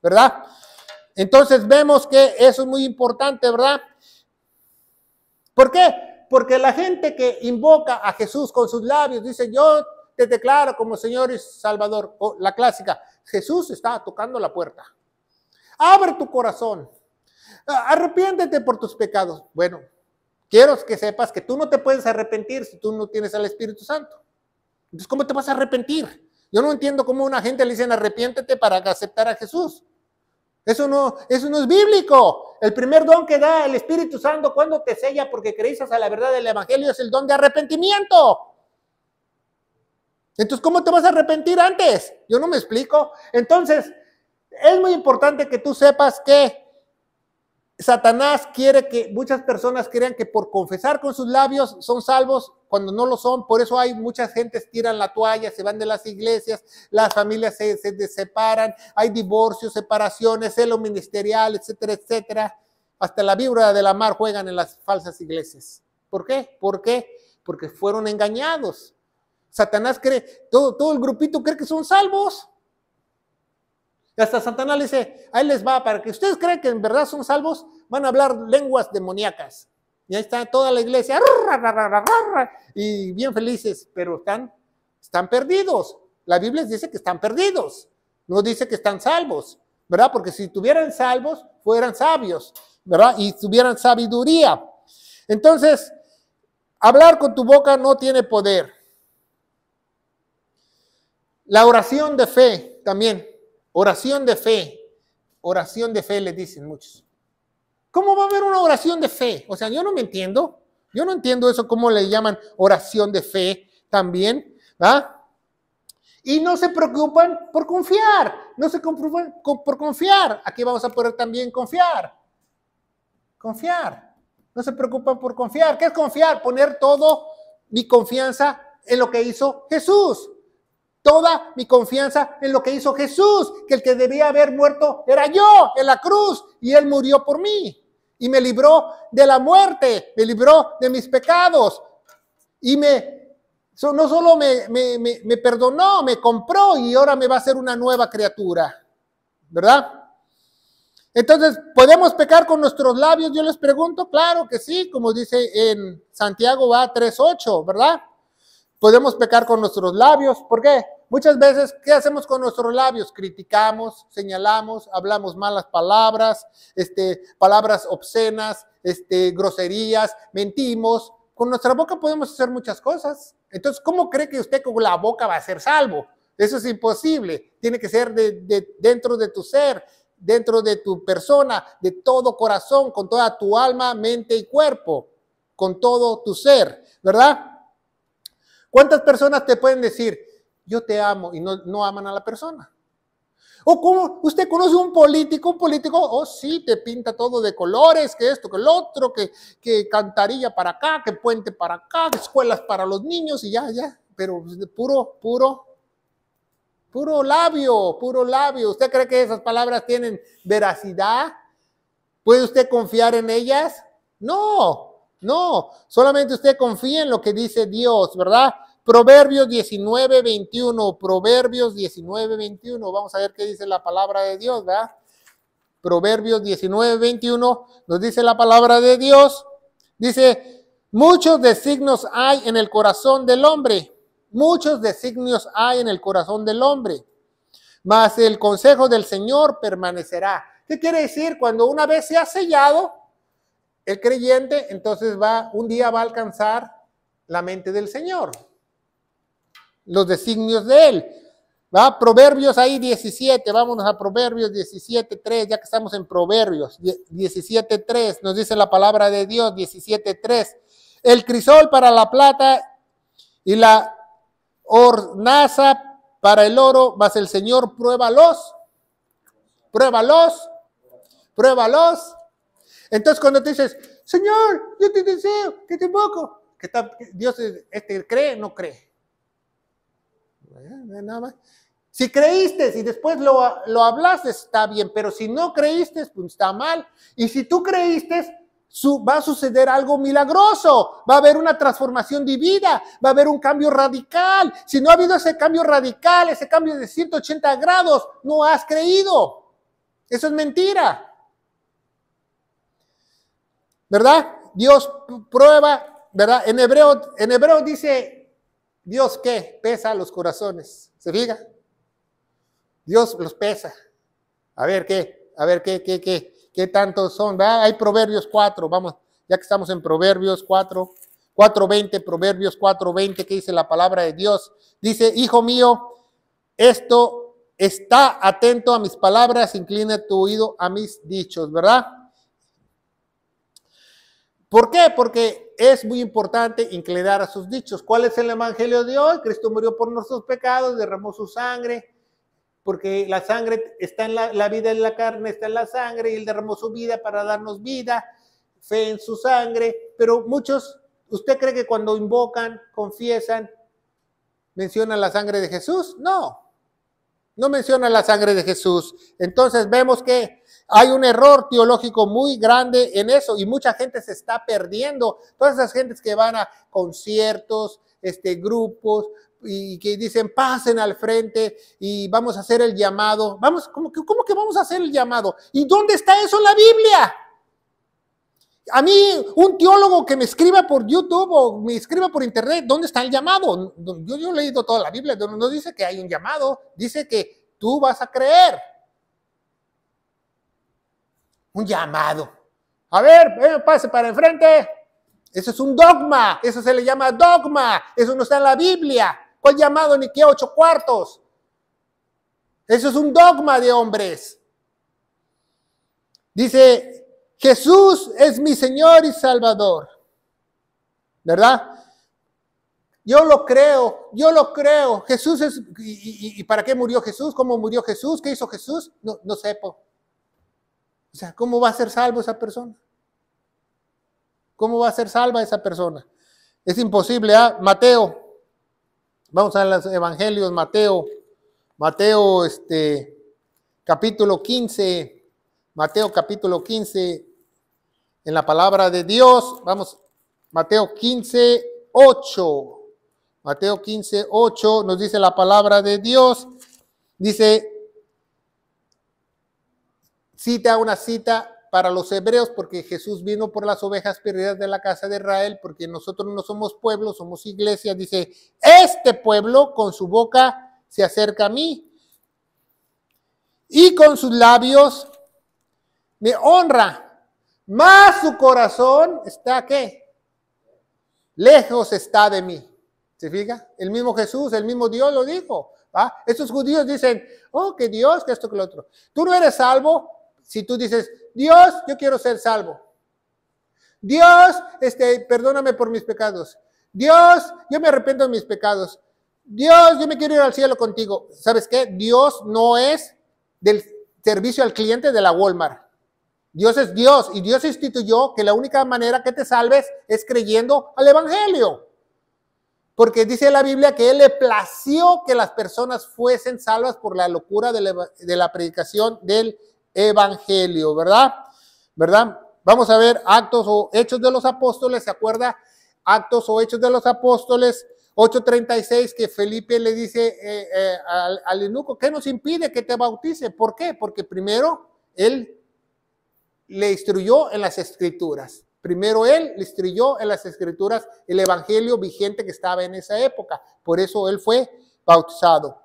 ¿verdad? Entonces vemos que eso es muy importante, ¿verdad? ¿Por qué? Porque la gente que invoca a Jesús con sus labios, dice, yo te declaro como Señor y Salvador, o la clásica, Jesús está tocando la puerta. Abre tu corazón, arrepiéntete por tus pecados. Bueno, quiero que sepas que tú no te puedes arrepentir si tú no tienes al Espíritu Santo. Entonces, ¿cómo te vas a arrepentir? Yo no entiendo cómo una gente le dicen arrepiéntete para aceptar a Jesús. Eso no es bíblico. El primer don que da el Espíritu Santo cuando te sella porque creíste a la verdad del Evangelio es el don de arrepentimiento. Entonces, ¿cómo te vas a arrepentir antes? Yo no me explico. Entonces, es muy importante que tú sepas que Satanás quiere que muchas personas crean que por confesar con sus labios son salvos cuando no lo son. Por eso hay muchas gentes tiran la toalla, se van de las iglesias, las familias se separan, hay divorcios, separaciones, celo ministerial, etcétera, etcétera. Hasta la víbora de la mar juegan en las falsas iglesias. ¿Por qué? ¿Por qué? Porque fueron engañados. Satanás cree, todo el grupito cree que son salvos. Y hasta Satanás le dice, ahí les va, para que ustedes crean que en verdad son salvos, van a hablar lenguas demoníacas. Y ahí está toda la iglesia, y bien felices, pero están perdidos. La Biblia dice que están perdidos, no dice que están salvos, ¿verdad? Porque si estuvieran salvos, fueran sabios, ¿verdad? Y tuvieran sabiduría. Entonces, hablar con tu boca no tiene poder. La oración de fe también. Oración de fe le dicen muchos. ¿Cómo va a haber una oración de fe? O sea, yo no entiendo eso, cómo le llaman oración de fe también, ¿verdad? Y no se preocupan por confiar, no se preocupan por confiar. Aquí vamos a poner también confiar. Confiar, no se preocupan por confiar. ¿Qué es confiar? Poner todo mi confianza en lo que hizo Jesús. Toda mi confianza en lo que hizo Jesús, que el que debía haber muerto era yo en la cruz y Él murió por mí y me libró de la muerte, me libró de mis pecados y no solo me perdonó, me compró y ahora me va a hacer una nueva criatura, ¿verdad? Entonces, ¿podemos pecar con nuestros labios? Yo les pregunto, claro que sí, como dice en Santiago 3:8, ¿verdad? Podemos pecar con nuestros labios. ¿Por qué? Muchas veces, ¿qué hacemos con nuestros labios? Criticamos, señalamos, hablamos malas palabras, palabras obscenas, groserías, mentimos. Con nuestra boca podemos hacer muchas cosas. Entonces, ¿cómo cree que usted con la boca va a ser salvo? Eso es imposible. Tiene que ser dentro de tu ser, dentro de tu persona, de todo corazón, con toda tu alma, mente y cuerpo, con todo tu ser, ¿verdad? ¿Cuántas personas te pueden decir, yo te amo, y no aman a la persona? O como usted conoce un político, oh sí, te pinta todo de colores, que esto, que el otro, que cantarilla para acá, que puente para acá, que escuelas para los niños, y ya, pero puro labio. ¿Usted cree que esas palabras tienen veracidad? ¿Puede usted confiar en ellas? No, solamente usted confía en lo que dice Dios, ¿verdad? Proverbios 19:21, vamos a ver qué dice la palabra de Dios, ¿verdad? Proverbios 19:21 nos dice la palabra de Dios, dice, muchos designios hay en el corazón del hombre, mas el consejo del Señor permanecerá. ¿Qué quiere decir? Cuando una vez se ha sellado el creyente, entonces un día va a alcanzar la mente del Señor, los designios de Él. ¿Va? Proverbios ahí 17, vámonos a Proverbios 17:3, ya que estamos en Proverbios 17:3, nos dice la palabra de Dios, 17:3. El crisol para la plata y la hornaza para el oro, mas el Señor pruébalos. Entonces cuando te dices, Señor, yo te deseo, que te invoco, Dios cree, no cree. Nada más. Si creíste y después lo hablaste, está bien, pero si no creíste, pues está mal. Y si tú creíste, va a suceder algo milagroso, va a haber una transformación divina, va a haber un cambio radical. Si no ha habido ese cambio radical, ese cambio de 180 grados, no has creído. Eso es mentira. ¿Verdad? Dios prueba, ¿verdad? En hebreo dice, Dios ¿qué? Pesa los corazones. ¿Se fija? Dios los pesa. A ver qué tantos son, ¿verdad? Hay Proverbios 4, vamos, ya que estamos en Proverbios 4:20, Proverbios 4:20, que dice la palabra de Dios. Dice, hijo mío, esto está atento a mis palabras, inclina tu oído a mis dichos, ¿verdad? ¿Por qué? Porque es muy importante inclinar a sus dichos. ¿Cuál es el evangelio de hoy? Cristo murió por nuestros pecados, derramó su sangre, porque la sangre está en la vida en la carne, está en la sangre, y Él derramó su vida para darnos vida, fe en su sangre. Pero muchos, ¿usted cree que cuando invocan, confiesan, mencionan la sangre de Jesús? No menciona la sangre de Jesús. Entonces vemos que hay un error teológico muy grande en eso y mucha gente se está perdiendo. Todas esas gentes que van a conciertos, grupos y que dicen pasen al frente y vamos a hacer el llamado. ¿Cómo que vamos a hacer el llamado? ¿Y dónde está eso en la Biblia? A mí, un teólogo que me escriba por YouTube o me escriba por internet, ¿dónde está el llamado? Yo he leído toda la Biblia, no dice que hay un llamado, dice que tú vas a creer. Un llamado. A ver, pase para enfrente. Eso es un dogma, eso se le llama dogma, eso no está en la Biblia. ¿Cuál llamado ni qué 8 cuartos? Eso es un dogma de hombres. Dice, Jesús es mi Señor y Salvador, ¿verdad? Yo lo creo. Jesús es, ¿y para qué murió Jesús? ¿Cómo murió Jesús? ¿Qué hizo Jesús? No sepa. O sea, ¿cómo va a ser salvo esa persona? ¿Cómo va a ser salva esa persona? Es imposible, ¿ah? Mateo, vamos a los evangelios, Mateo, capítulo 15, Mateo capítulo 15, en la palabra de Dios, vamos, Mateo 15:8. Mateo 15:8 nos dice la palabra de Dios. Dice, cita una cita para los hebreos, porque Jesús vino por las ovejas perdidas de la casa de Israel, porque nosotros no somos pueblo, somos iglesia. Dice, este pueblo con su boca se acerca a mí y con sus labios me honra. Mas su corazón está, ¿qué? Lejos está de mí. ¿Se fija? El mismo Jesús, el mismo Dios lo dijo. ¿Va? Estos judíos dicen, que Dios, que esto, que lo otro. Tú no eres salvo si tú dices, Dios, yo quiero ser salvo. Dios, perdóname por mis pecados. Dios, yo me arrepiento de mis pecados. Dios, yo me quiero ir al cielo contigo. ¿Sabes qué? Dios no es del servicio al cliente de la Walmart. Dios es Dios y Dios instituyó que la única manera que te salves es creyendo al evangelio. Porque dice la Biblia que Él le plació que las personas fuesen salvas por la locura de la predicación del evangelio, ¿verdad? Vamos a ver Actos o Hechos de los Apóstoles, ¿se acuerda? Actos o Hechos de los Apóstoles 8:36, que Felipe le dice al eunuco, ¿qué nos impide que te bautice? ¿Por qué? Porque primero él le instruyó en las Escrituras. Primero él le instruyó en las Escrituras el evangelio vigente que estaba en esa época. Por eso él fue bautizado.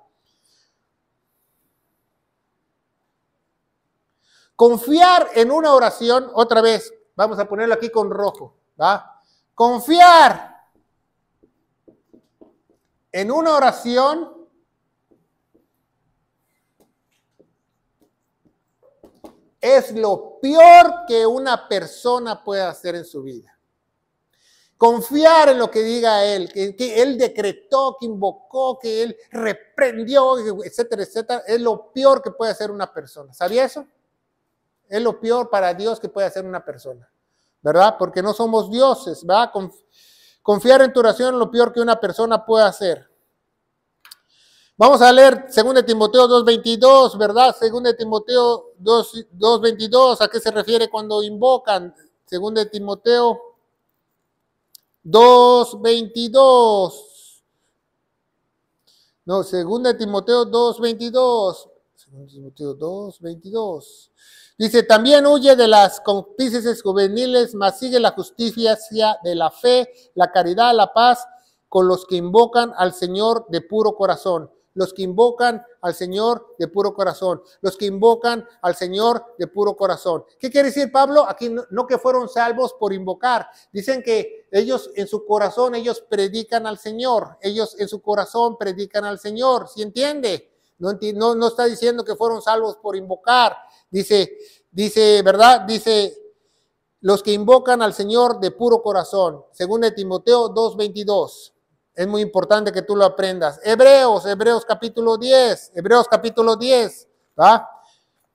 Confiar en una oración, otra vez, vamos a ponerlo aquí con rojo, ¿va? Confiar en una oración es lo peor que una persona puede hacer en su vida. Confiar en lo que diga él, que él decretó, que invocó, que él reprendió, etcétera, etcétera, es lo peor que puede hacer una persona. ¿Sabía eso? Es lo peor para Dios que puede hacer una persona, ¿verdad? Porque no somos dioses, ¿verdad? Confiar en tu oración es lo peor que una persona puede hacer. Vamos a leer 2 Timoteo 2:22, ¿verdad? 2 Timoteo 2:22, ¿a qué se refiere cuando invocan? 2 Timoteo 2:22. No, 2 Timoteo 2:22. 2 Timoteo 2:22. Dice, también huye de las concupiscencias juveniles, mas sigue la justicia de la fe, la caridad, la paz, con los que invocan al Señor de puro corazón. Los que invocan al Señor de puro corazón. Los que invocan al Señor de puro corazón. ¿Qué quiere decir Pablo? Aquí no que fueron salvos por invocar. Dicen que ellos en su corazón, ellos predican al Señor. Ellos en su corazón predican al Señor. ¿Sí entiende? No está diciendo que fueron salvos por invocar. Dice, ¿verdad? Dice, los que invocan al Señor de puro corazón. 2 Timoteo 2:22. Es muy importante que tú lo aprendas. Hebreos capítulo 10. Hebreos capítulo 10. ¿Va?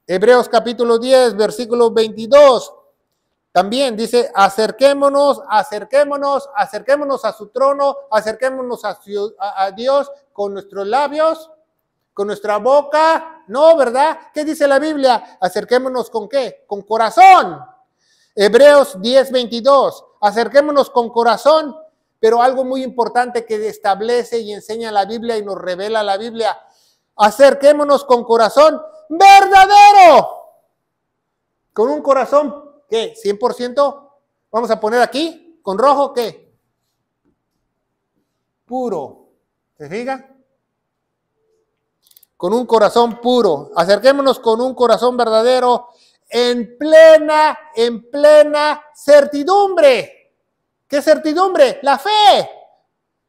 Hebreos capítulo 10, versículo 22. También dice, acerquémonos a su trono, acerquémonos a Dios con nuestros labios, con nuestra boca. No, ¿verdad? ¿Qué dice la Biblia? Acerquémonos ¿con qué? Con corazón. Hebreos 10:22. Acerquémonos con corazón. Pero algo muy importante que establece y enseña la Biblia y nos revela la Biblia. Acerquémonos con corazón verdadero. Con un corazón, ¿qué? 100%. Vamos a poner aquí, con rojo, ¿qué? Puro. ¿Se fija? Con un corazón puro. Acerquémonos con un corazón verdadero en plena certidumbre. ¿Qué certidumbre? La fe.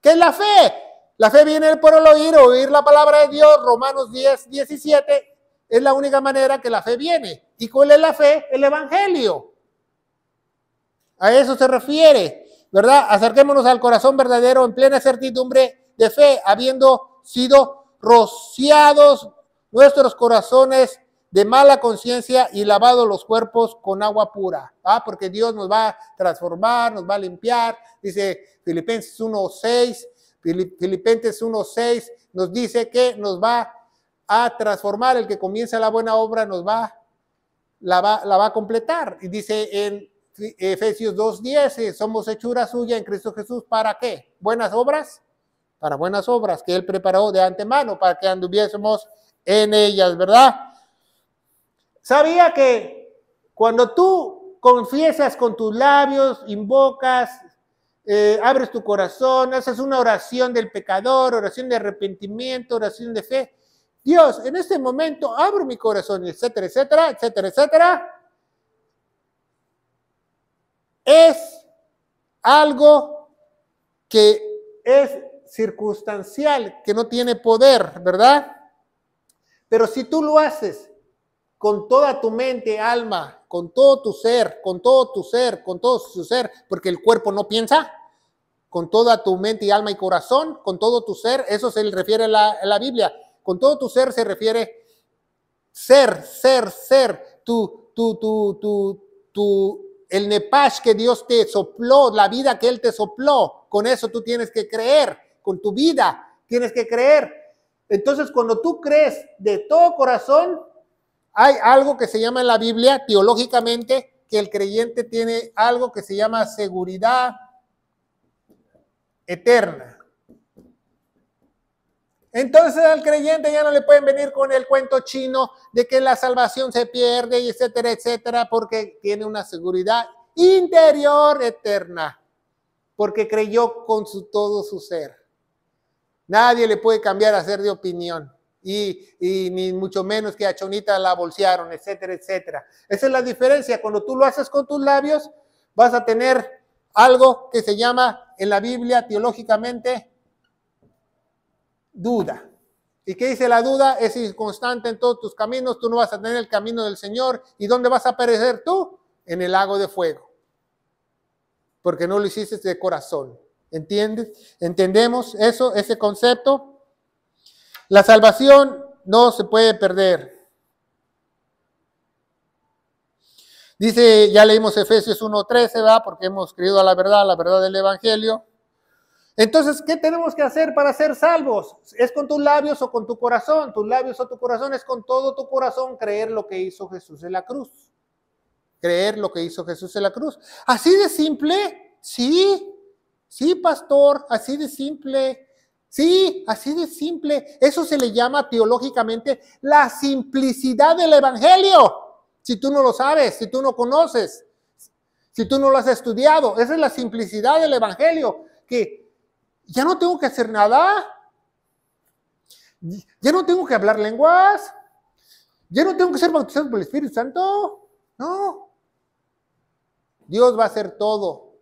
¿Qué es la fe? La fe viene por el oír la palabra de Dios. Romanos 10:17 es la única manera que la fe viene. ¿Y cuál es la fe? El evangelio. A eso se refiere, ¿verdad? Acerquémonos al corazón verdadero en plena certidumbre de fe, habiendo sido rociados nuestros corazones de mala conciencia y lavado los cuerpos con agua pura, ¿ah? Porque Dios nos va a transformar, nos va a limpiar. Dice Filipenses 1:6 nos dice que nos va a transformar. El que comienza la buena obra la va a completar. Y dice en Efesios 2:10, somos hechura suya en Cristo Jesús. ¿Para qué? ¿Buenas obras? Para buenas obras que Él preparó de antemano para que anduviésemos en ellas, ¿verdad? ¿Sabía que cuando tú confiesas con tus labios, invocas, abres tu corazón, haces una oración del pecador, oración de arrepentimiento, oración de fe? Dios, en este momento abro mi corazón, etcétera, etcétera, etcétera, etcétera. Es algo que es circunstancial, que no tiene poder, ¿verdad? Pero si tú lo haces con toda tu mente, alma, con todo tu ser, con todo tu ser, con todo su ser, porque el cuerpo no piensa, con toda tu mente y alma y corazón, con todo tu ser, eso se le refiere a la Biblia. Con todo tu ser se refiere ser, el nepash que Dios te sopló, la vida que Él te sopló, con eso tú tienes que creer, con tu vida tienes que creer. Entonces, cuando tú crees de todo corazón, hay algo que se llama en la Biblia, teológicamente, que el creyente tiene algo que se llama seguridad eterna. Entonces al creyente ya no le pueden venir con el cuento chino de que la salvación se pierde, etcétera, etcétera, porque tiene una seguridad interior eterna, porque creyó con todo su ser. Nadie le puede cambiar a ser de opinión. Y ni mucho menos que a Chonita la bolsearon, etcétera, etcétera. Esa es la diferencia. Cuando tú lo haces con tus labios, vas a tener algo que se llama en la Biblia teológicamente duda. ¿Y qué dice la duda? Es inconstante en todos tus caminos. Tú no vas a tener el camino del Señor. ¿Y dónde vas a perecer tú? En el lago de fuego. Porque no lo hiciste de corazón. ¿Entiendes? ¿Entendemos eso, ese concepto? La salvación no se puede perder. Dice, ya leímos Efesios 1:13, ¿verdad? Porque hemos creído a la verdad del Evangelio. Entonces, ¿qué tenemos que hacer para ser salvos? ¿Es con tus labios o con tu corazón? Tus labios o tu corazón es con todo tu corazón creer lo que hizo Jesús en la cruz. Creer lo que hizo Jesús en la cruz. Así de simple, sí, sí, pastor, así de simple. Sí, así de simple. Eso se le llama teológicamente la simplicidad del evangelio. Si tú no lo sabes, si tú no conoces, si tú no lo has estudiado, esa es la simplicidad del evangelio, que ya no tengo que hacer nada, ya no tengo que hablar lenguas, ya no tengo que ser bautizado por el Espíritu Santo. No, Dios va a hacer todo,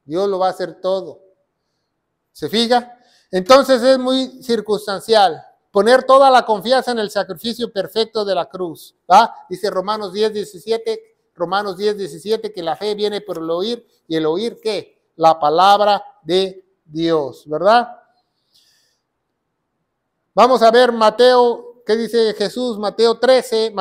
Dios lo va a hacer todo. ¿Se fija? Entonces es muy circunstancial. Poner toda la confianza en el sacrificio perfecto de la cruz. ¿Va? Dice Romanos 10:17, que la fe viene por el oír, y el oír, ¿qué? La palabra de Dios, ¿verdad? Vamos a ver Mateo, ¿qué dice Jesús? Mateo 13.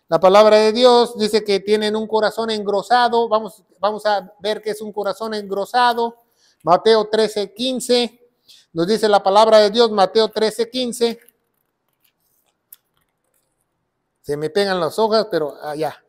La palabra de Dios dice que tienen un corazón engrosado. Vamos a ver qué es un corazón engrosado. Mateo 13:15. Nos dice la palabra de Dios, Mateo 13:15. Se me pegan las hojas, pero allá.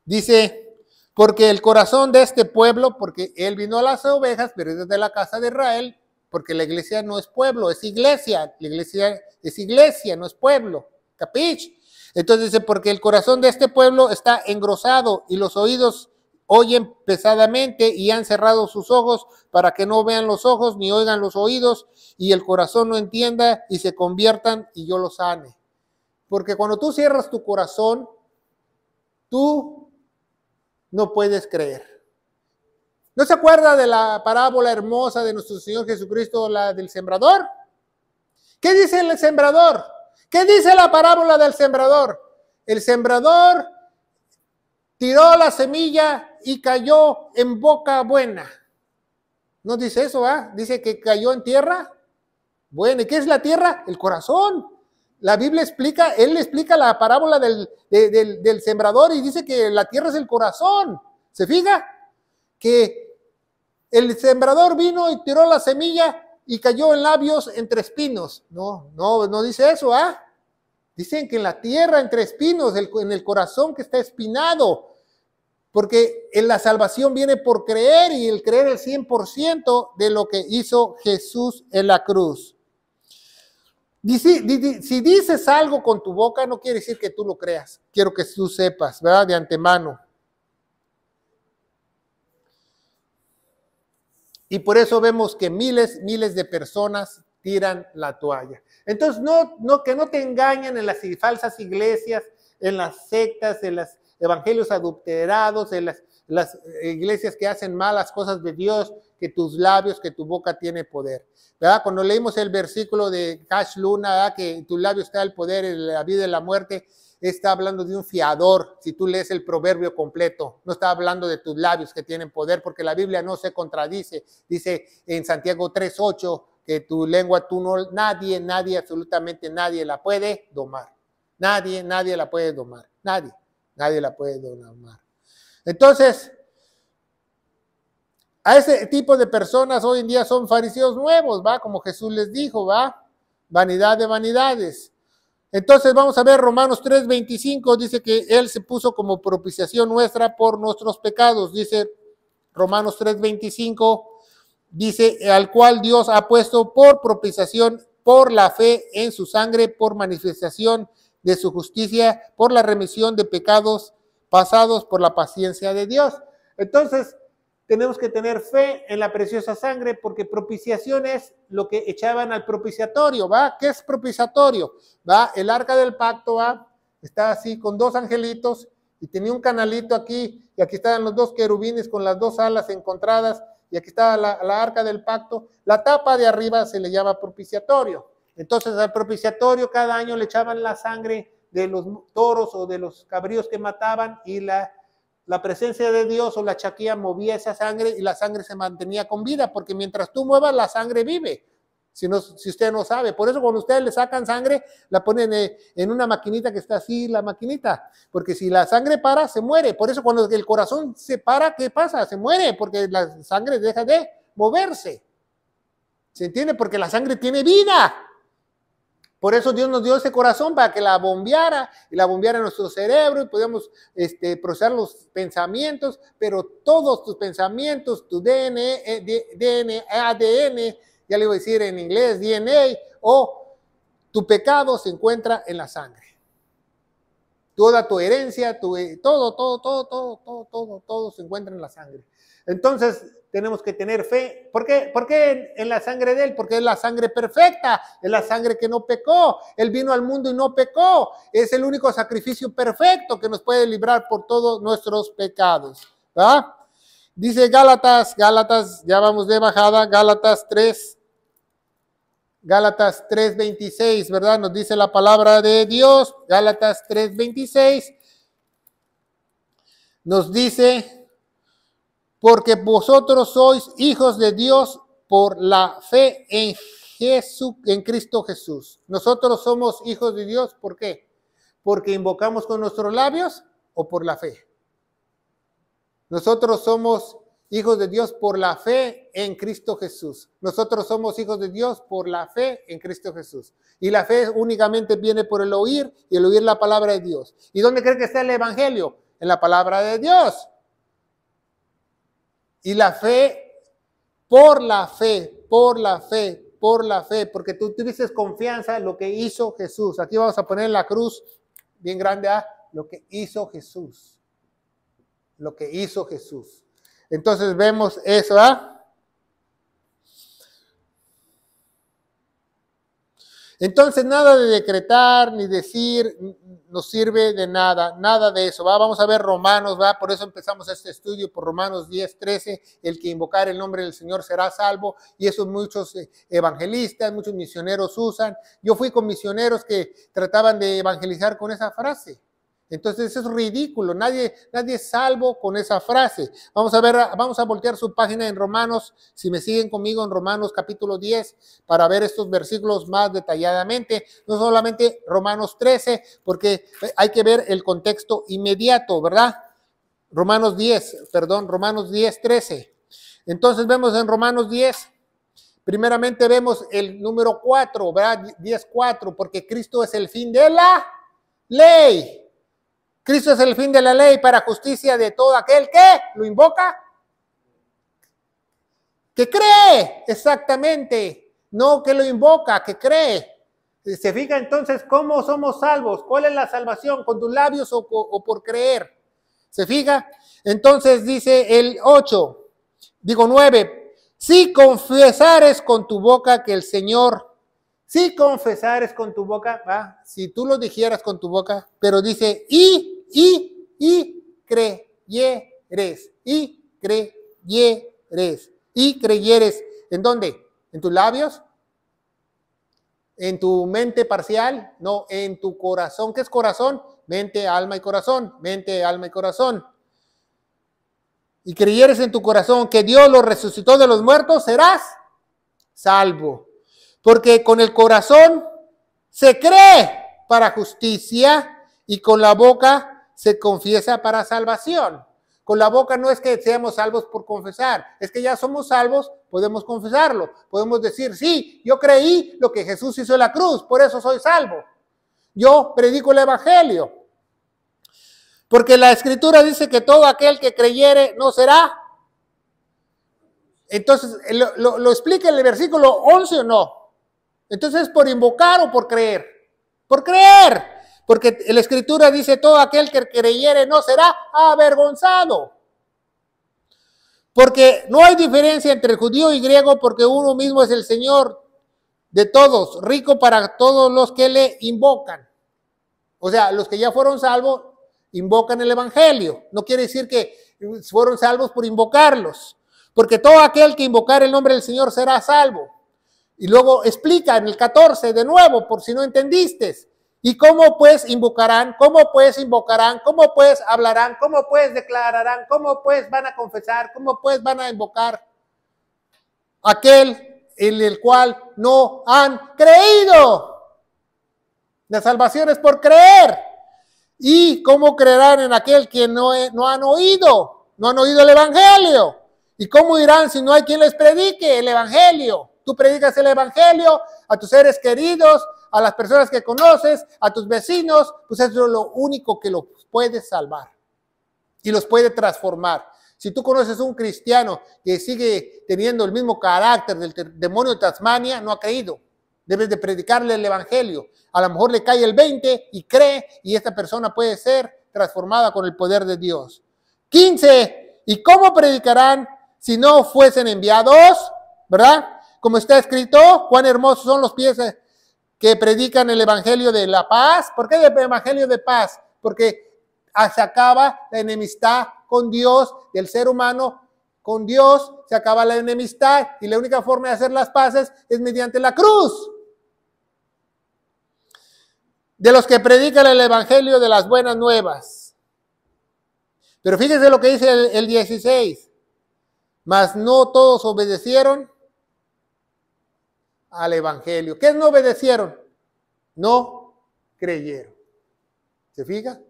Dice, porque el corazón de este pueblo, porque él vino a las ovejas, pero es de la casa de Israel, porque la iglesia no es pueblo, es iglesia. La iglesia es iglesia, no es pueblo. ¿Capich? Entonces dice, porque el corazón de este pueblo está engrosado y los oídos oyen pesadamente y han cerrado sus ojos para que no vean los ojos ni oigan los oídos y el corazón no entienda y se conviertan y yo los sane. Porque cuando tú cierras tu corazón, tú no puedes creer. ¿No se acuerda de la parábola hermosa de nuestro Señor Jesucristo, la del sembrador? ¿Qué dice el sembrador? ¿Qué dice la parábola del sembrador? El sembrador tiró la semilla y cayó en boca buena. ¿No dice eso, ah? Dice que cayó en tierra buena. ¿Y qué es la tierra? El corazón. La Biblia explica, él explica la parábola del sembrador y dice que la tierra es el corazón. ¿Se fija? Que el sembrador vino y tiró la semilla y cayó en labios entre espinos. No dice eso, ¿ah? Dicen que en la tierra entre espinos, en el corazón que está espinado, porque en la salvación viene por creer y el creer el 100% de lo que hizo Jesús en la cruz. Si dices algo con tu boca, no quiere decir que tú lo creas. Quiero que tú sepas, ¿verdad? De antemano. Y por eso vemos que miles de personas tiran la toalla. Entonces, que no te engañen en las falsas iglesias, en las sectas, en los evangelios adulterados, en las iglesias que hacen malas cosas de Dios, que tus labios, que tu boca tiene poder. ¿Verdad? Cuando leímos el versículo de Cash Luna, ¿verdad? Que en tu labio está el poder, la vida y la muerte, está hablando de un fiador. Si tú lees el proverbio completo, no está hablando de tus labios que tienen poder, porque la Biblia no se contradice. Dice en Santiago 3:8 que tu lengua, nadie, absolutamente nadie la puede domar. Nadie la puede domar. Nadie la puede domar. Entonces, a ese tipo de personas hoy en día son fariseos nuevos, ¿va? Como Jesús les dijo, ¿va? Vanidad de vanidades. Entonces vamos a ver Romanos 3:25, dice que Él se puso como propiciación nuestra por nuestros pecados. Dice Romanos 3:25, dice, al cual Dios ha puesto por propiciación por la fe en su sangre, por manifestación de su justicia, por la remisión de pecados pasados por la paciencia de Dios. Entonces, tenemos que tener fe en la preciosa sangre porque propiciación es lo que echaban al propiciatorio, ¿va? ¿Qué es propiciatorio? ¿Va? El arca del pacto, ¿va? Está así con dos angelitos y tenía un canalito aquí y aquí estaban los dos querubines con las dos alas encontradas y aquí estaba la arca del pacto. La tapa de arriba se le llama propiciatorio. Entonces al propiciatorio cada año le echaban la sangre de los toros o de los cabríos que mataban y la presencia de Dios o la chaquía movía esa sangre y la sangre se mantenía con vida, porque mientras tú muevas la sangre vive, si usted no sabe. Por eso cuando ustedes le sacan sangre, la ponen en una maquinita que está así, la maquinita, porque si la sangre para, se muere. Por eso cuando el corazón se para, ¿qué pasa? Se muere, porque la sangre deja de moverse. ¿Se entiende? Porque la sangre tiene vida. Por eso Dios nos dio ese corazón para que la bombeara y la bombeara en nuestro cerebro y podíamos procesar los pensamientos, pero todos tus pensamientos, tu ADN, ya le iba a decir en inglés, DNA, o tu pecado se encuentra en la sangre. Toda tu herencia, todo se encuentra en la sangre. Entonces, tenemos que tener fe. ¿Por qué en la sangre de Él? Porque es la sangre perfecta, es la sangre que no pecó. Él vino al mundo y no pecó. Es el único sacrificio perfecto que nos puede librar por todos nuestros pecados. ¿Verdad? Dice Gálatas, ya vamos de bajada, Gálatas 3:26, ¿verdad? Nos dice la palabra de Dios, Gálatas 3:26. Nos dice, porque vosotros sois hijos de Dios por la fe en Cristo Jesús. Nosotros somos hijos de Dios, ¿por qué? ¿Porque invocamos con nuestros labios o por la fe? Nosotros somos hijos de Dios por la fe en Cristo Jesús. Nosotros somos hijos de Dios por la fe en Cristo Jesús. Y la fe únicamente viene por el oír y el oír la palabra de Dios. ¿Y dónde cree que está el evangelio? En la palabra de Dios. Y la fe, por la fe, porque tú tuviste confianza en lo que hizo Jesús. Aquí vamos a poner la cruz bien grande, lo que hizo Jesús. Lo que hizo Jesús. Entonces vemos eso, Entonces nada de decretar ni decir nos sirve de nada, nada de eso, Vamos a ver Romanos, Por eso empezamos este estudio por Romanos 10:13, el que invocar el nombre del Señor será salvo, y eso muchos evangelistas, muchos misioneros usan. Yo fui con misioneros que trataban de evangelizar con esa frase. Entonces eso es ridículo, nadie es salvo con esa frase. Vamos a voltear su página en Romanos, si me siguen conmigo en Romanos capítulo 10, para ver estos versículos más detalladamente, no solamente Romanos 13, porque hay que ver el contexto inmediato, ¿verdad? Romanos 10:13. Entonces vemos en Romanos 10, primeramente vemos el número 4, ¿verdad? 10:4, porque Cristo es el fin de la ley. Cristo es el fin de la ley para justicia de todo aquel que lo invoca, que cree, exactamente, no que lo invoca, que cree. ¿Se fija entonces cómo somos salvos? ¿Cuál es la salvación? ¿Con tus labios o por creer? ¿Se fija? Entonces dice el 9, si confesares con tu boca que el Señor... Si confesares con tu boca, si tú lo dijeras con tu boca, pero dice, y creyeres, ¿en dónde? ¿En tus labios? ¿En tu mente parcial? No, en tu corazón. ¿Qué es corazón? Mente, alma y corazón. Mente, alma y corazón. Y creyeres en tu corazón que Dios lo resucitó de los muertos, serás salvo. Porque con el corazón se cree para justicia y con la boca se confiesa para salvación. Con la boca no es que seamos salvos por confesar, es que ya somos salvos, podemos confesarlo. Podemos decir, sí, yo creí lo que Jesús hizo en la cruz, por eso soy salvo. Yo predico el evangelio. Porque la escritura dice que todo aquel que creyere no será. Entonces, ¿lo explica en el versículo 11 o no? Entonces, ¿es por invocar o por creer? Por creer. Porque la escritura dice, todo aquel que creyere no será avergonzado. Porque no hay diferencia entre el judío y griego, porque uno mismo es el Señor de todos, rico para todos los que le invocan. O sea, los que ya fueron salvos, invocan el evangelio. No quiere decir que fueron salvos por invocarlos. Porque todo aquel que invocar el nombre del Señor será salvo. Y luego explica en el 14 de nuevo, por si no entendiste. ¿Y cómo pues invocarán? ¿Cómo pues invocarán? ¿Cómo pues hablarán? ¿Cómo pues declararán? ¿Cómo pues van a confesar? ¿Cómo pues van a invocar? Aquel en el cual no han creído. La salvación es por creer. ¿Y cómo creerán en aquel que no han oído? No han oído el evangelio. ¿Y cómo irán si no hay quien les predique el evangelio? Tú predicas el evangelio a tus seres queridos, a las personas que conoces, a tus vecinos, pues eso es lo único que los puede salvar y los puede transformar. Si tú conoces un cristiano que sigue teniendo el mismo carácter del demonio de Tasmania, no ha creído. Debes de predicarle el evangelio. A lo mejor le cae el 20 y cree, y esta persona puede ser transformada con el poder de Dios. 15. ¿Y cómo predicarán si no fuesen enviados? ¿Verdad? Como está escrito, cuán hermosos son los pies que predican el evangelio de la paz. ¿Por qué el evangelio de paz? Porque se acaba la enemistad con Dios, del ser humano con Dios, se acaba la enemistad y la única forma de hacer las paces es mediante la cruz. De los que predican el evangelio de las buenas nuevas. Pero fíjense lo que dice el 16. Mas no todos obedecieron al evangelio. ¿Qué no obedecieron? No creyeron. ¿Se fija?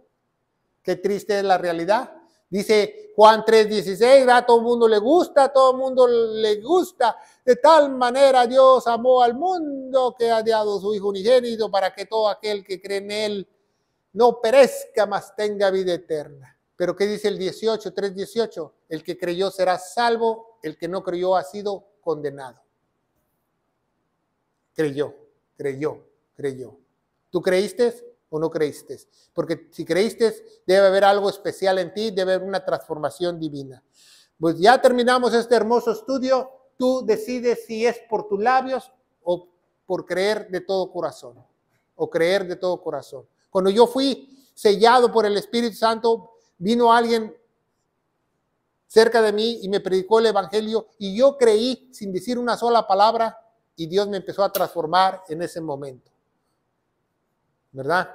Qué triste es la realidad. Dice Juan 3:16, a todo el mundo le gusta, todo el mundo le gusta. De tal manera Dios amó al mundo que ha dado su Hijo unigénito para que todo aquel que cree en Él no perezca, mas tenga vida eterna. Pero ¿qué dice el 3:18? El que creyó será salvo, el que no creyó ha sido condenado. Creyó. ¿Tú creíste o no creíste? Porque si creíste, debe haber algo especial en ti, debe haber una transformación divina. Pues ya terminamos este hermoso estudio. Tú decides si es por tus labios o por creer de todo corazón. Cuando yo fui sellado por el Espíritu Santo, vino alguien cerca de mí y me predicó el evangelio y yo creí sin decir una sola palabra y Dios me empezó a transformar en ese momento. ¿Verdad?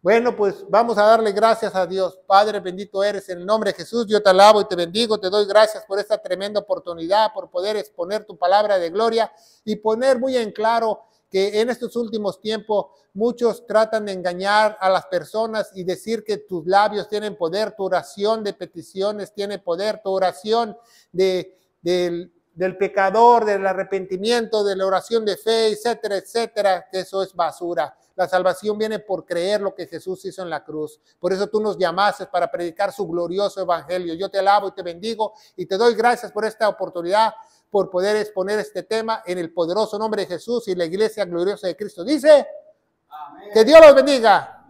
Bueno, pues vamos a darle gracias a Dios. Padre, bendito eres en el nombre de Jesús. Yo te alabo y te bendigo. Te doy gracias por esta tremenda oportunidad, por poder exponer tu palabra de gloria y poner muy en claro que en estos últimos tiempos muchos tratan de engañar a las personas y decir que tus labios tienen poder, tu oración de peticiones tiene poder, tu oración del pecador, del arrepentimiento, de la oración de fe, etcétera, etcétera, que eso es basura. La salvación viene por creer lo que Jesús hizo en la cruz. Por eso tú nos llamaste para predicar su glorioso evangelio. Yo te alabo y te bendigo y te doy gracias por esta oportunidad, por poder exponer este tema en el poderoso nombre de Jesús y la iglesia gloriosa de Cristo. Dice, amén. Que Dios los bendiga.